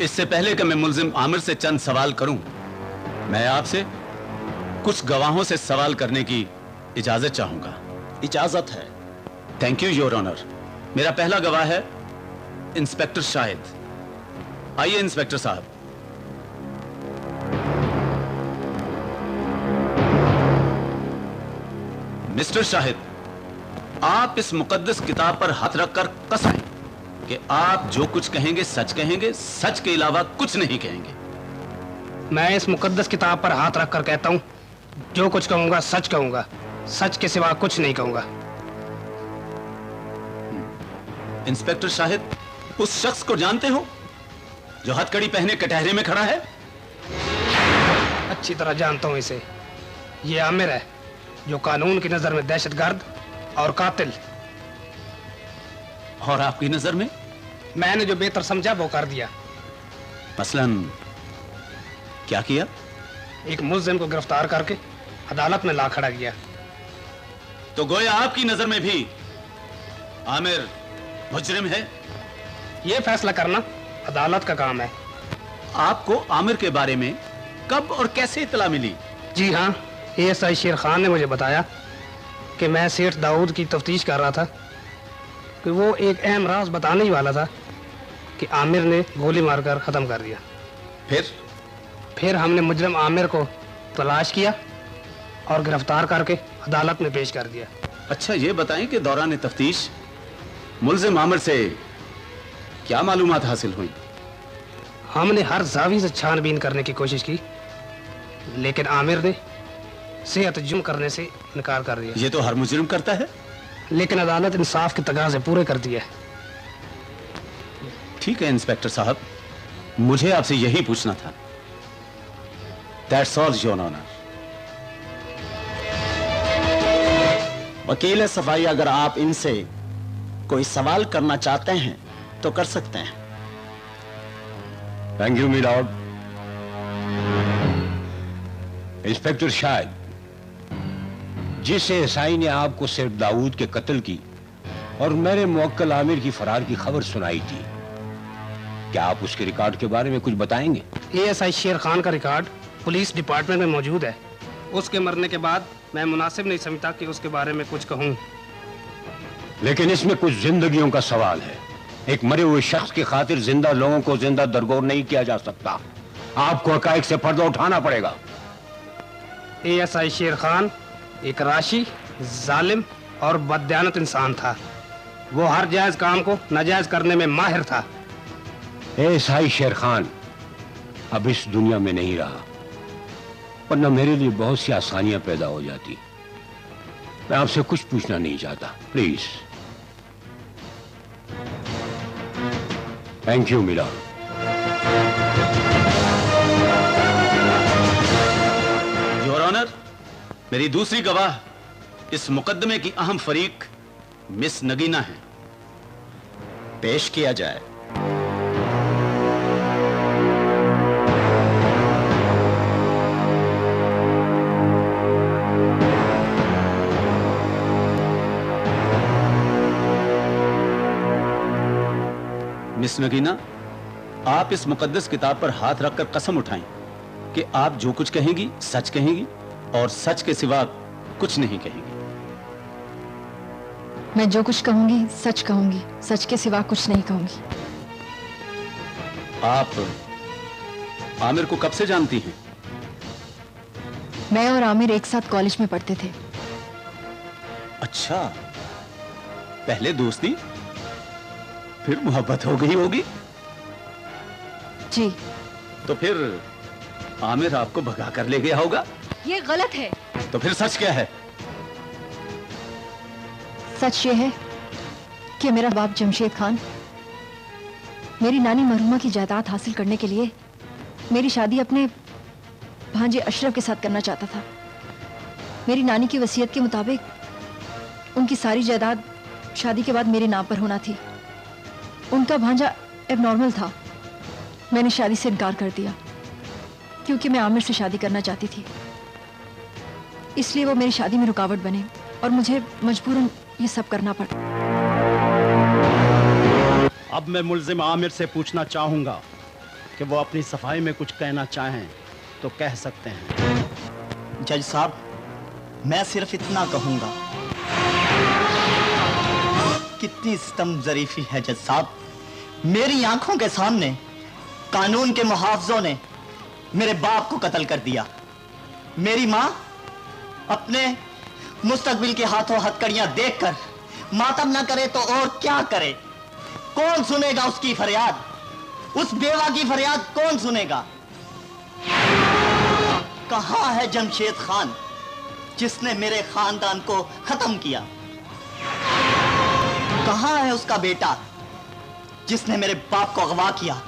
इससे पहले कि मैं मुल्जिम आमिर से चंद सवाल करूं, मैं आपसे कुछ गवाहों से सवाल करने की इजाजत चाहूंगा। इजाजत है। Thank you your honour. मेरा पहला गवाह है इंस्पेक्टर शाहिद। आइए इंस्पेक्टर साहब। मिस्टर शाहिद, आप इस मुकद्दस किताब पर हाथ रखकर कसम कि आप जो कुछ कहेंगे सच कहेंगे, सच के अलावा कुछ नहीं कहेंगे। मैं इस मुकद्दस किताब पर हाथ रखकर कहता हूं, जो कुछ कहूंगा सच कहूंगा, सच के सिवा कुछ नहीं कहूंगा। इंस्पेक्टर शाहिद, उस शख्स को जानते हो जो हथकड़ी पहने कटहरे में खड़ा है? अच्छी तरह जानता हूं इसे। ये आमिर है, जो कानून की नजर में दहशतगर्द और कातिल। और आपकी नजर में? मैंने जो बेहतर समझा वो कर दिया। मसलन क्या किया? एक मुल्जिम को गिरफ्तार करके अदालत में ला खड़ा किया। तो गोया आपकी नजर में भी आमिर मुजरिम है? यह फैसला करना अदालत का काम है। आपको आमिर के बारे में कब और कैसे इत्तला मिली? जी हाँ, एएसआई शेर खान ने मुझे बताया कि मैं सेठ दाऊद की तफ्तीश कर रहा था कि वो एक अहम राज बताने ही वाला था कि आमिर ने गोली मारकर खत्म कर दिया। फिर हमने मुजरिम आमिर को तलाश किया और गिरफ्तार करके अदालत में पेश कर दिया। अच्छा, ये बताएं कि दौरान तफ्तीश मुल्जिम आमिर से क्या मालूमात हासिल हुई? हमने हर जावी से छानबीन करने की कोशिश की, लेकिन आमिर ने सेहत जुर्म करने से इनकार कर दिया। ये तो हर मुजरिम करता है। लेकिन अदालत इंसाफ के तकाज़े पूरे कर दिए। ठीक है इंस्पेक्टर साहब, मुझे आपसे यही पूछना था। That's all your honour. वकील सफाई, अगर आप इनसे कोई सवाल करना चाहते हैं तो कर सकते हैं। Thank you milord. Inspector Shahid, जिस एएसआई ने आपको सिर्फ दाऊद के कत्ल की और मेरे मुवक्किल आमिर की फरार की खबर सुनाई थी, क्या आप उसके रिकॉर्ड के बारे में कुछ बताएंगे? एएसआई शेर खान का रिकॉर्ड पुलिस डिपार्टमेंट में मौजूद है। उसके मरने के बाद मैं मुनासिब नहीं समझता कि उसके बारे में कुछ कहूं। लेकिन इसमें कुछ जिंदगियों का सवाल है। एक मरे हुए शख्स की खातिर जिंदा लोगों को जिंदा दरगोर नहीं किया जा सकता। आपको हकायक से पर्दा उठाना पड़ेगा। एएसआई शेर खान एक राशि, जालिम और बददियानत इंसान था। वो हर जायज काम को नाजायज करने में माहिर था। एएसआई शेर खान अब इस दुनिया में नहीं रहा, वरना मेरे लिए बहुत सी आसानियां पैदा हो जाती। मैं आपसे कुछ पूछना नहीं चाहता, please. Thank you milord. Your honour, मेरी दूसरी गवाह इस मुकदमे की अहम फरीक मिस नगीना है। पेश किया जाए। मिस नगीना, आप इस मुकद्दस किताब पर हाथ रखकर कसम उठाएं कि आप जो कुछ कहेंगी सच कहेंगी और सच के सिवा कुछ नहीं कहेंगी। मैं जो कुछ कहूंगी सच कहूंगी, सच के सिवा कुछ नहीं कहूंगी। आप आमिर को कब से जानती हैं? मैं और आमिर एक साथ कॉलेज में पढ़ते थे। अच्छा, पहले दोस्ती फिर मोहब्बत हो गई होगी। जी। तो फिर आमिर आपको भगा कर ले गया होगा। ये गलत है। तो फिर सच क्या है? सच ये है कि मेरा बाप जमशेद खान मेरी नानी मरहुमा की जायदाद हासिल करने के लिए मेरी शादी अपने भांजे अशरफ के साथ करना चाहता था। मेरी नानी की वसीयत के मुताबिक उनकी सारी जायदाद शादी के बाद मेरे नाम पर होना थी। उनका भांजा एबनॉर्मल था। मैंने शादी से इनकार कर दिया क्योंकि मैं आमिर से शादी करना चाहती थी। इसलिए वो मेरी शादी में रुकावट बने और मुझे मजबूरन ये सब करना पड़ा। अब मैं मुल्जिम आमिर से पूछना चाहूंगा कि वो अपनी सफाई में कुछ कहना चाहें तो कह सकते हैं। जज साहब, मैं सिर्फ इतना कहूंगा, कितनी सितम ज़रीफी है जज साहब। मेरी आंखों के सामने कानून के मुहाफ़िज़ों ने मेरे बाप को कत्ल कर दिया। मेरी माँ अपने मुस्तकबिल के हाथों हथकड़ियां देखकर मातम न करे तो और क्या करे? कौन सुनेगा उसकी फरियाद? उस बेवा की फरियाद कौन सुनेगा? कहां है जमशेद खान जिसने मेरे खानदान को खत्म किया? कहां है उसका बेटा जिसने मेरे बाप को अगवा किया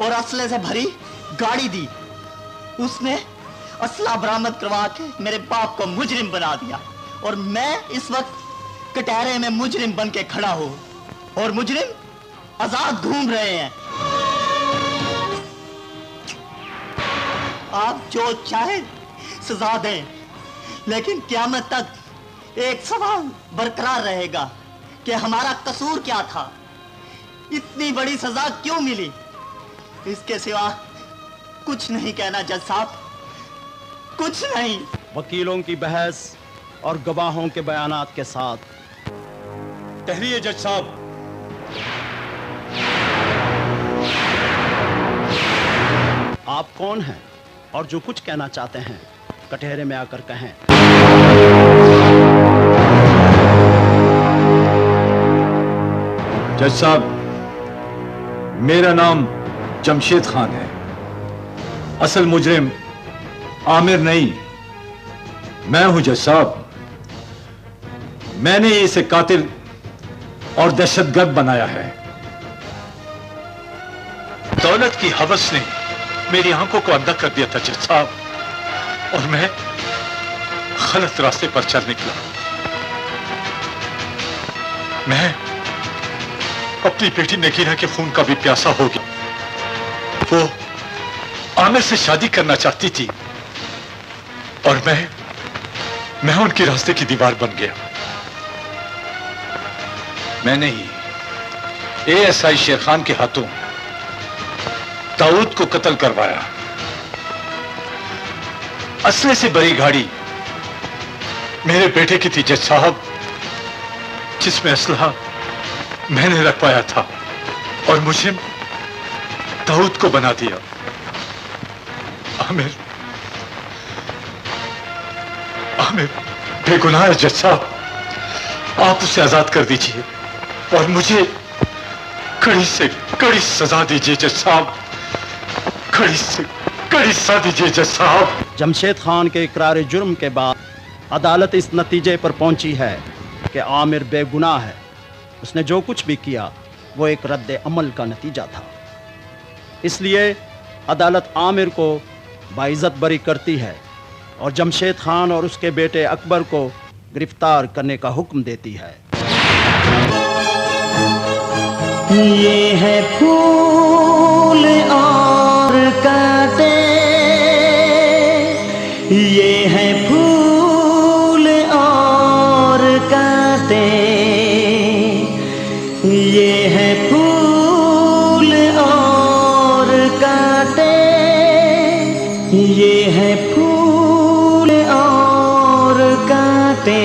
और असले से भरी गाड़ी दी? उसने असला बरामद करवा के मेरे बाप को मुजरिम बना दिया और मैं इस वक्त कटहरे में मुजरिम बन के खड़ा हूं और मुजरिम आजाद घूम रहे हैं। आप जो चाहे सजा दें, लेकिन क़यामत तक एक सवाल बरकरार रहेगा कि हमारा कसूर क्या था, इतनी बड़ी सजा क्यों मिली? इसके सिवा कुछ नहीं कहना जज साहब, कुछ नहीं। वकीलों की बहस और गवाहों के बयानात के साथ ठहरिए जज साहब। आप कौन हैं और जो कुछ कहना चाहते हैं कटहरे में आकर कहें। जज साहब, मेरा नाम जमशेद खान है। असल मुजरिम आमिर नहीं, मैं हूं जज साहब। मैंने इसे कातिल और दहशतगर्द बनाया है। दौलत की हवस ने मेरी आंखों को अंधा कर दिया था जज साहब, और मैं गलत रास्ते पर चल निकला। मैं अपनी बेटी नगीना के खून का भी प्यासा हो गया। वो आमिर से शादी करना चाहती थी और मैं उनके रास्ते की दीवार बन गया। मैंने ही एएसआई शेर खान के हाथों दाऊद को कत्ल करवाया। असले से भरी गाड़ी मेरे बेटे की थी जज साहब, जिसमें असलहा मैंने रखवाया था और मुझे दाऊद को बना दिया। आमिर बेगुनाह है जज साहब, आप उसे आजाद कर दीजिए और मुझे कड़ी से कड़ी सजा दीजिए जज साहब, कड़ी से कड़ी सजा दीजिए जज साहब। जमशेद खान के इकरार जुर्म के बाद अदालत इस नतीजे पर पहुंची है कि आमिर बेगुनाह है। उसने जो कुछ भी किया वो एक रद्द अमल का नतीजा था। इसलिए अदालत आमिर को बाइज्जत बरी करती है और जमशेद खान और उसके बेटे अकबर को गिरफ्तार करने का हुक्म देती है। ये है फूल और कांटे, ये है फूल और कांटे, ये है फूल और कांटे, ये है फूल और कांटे।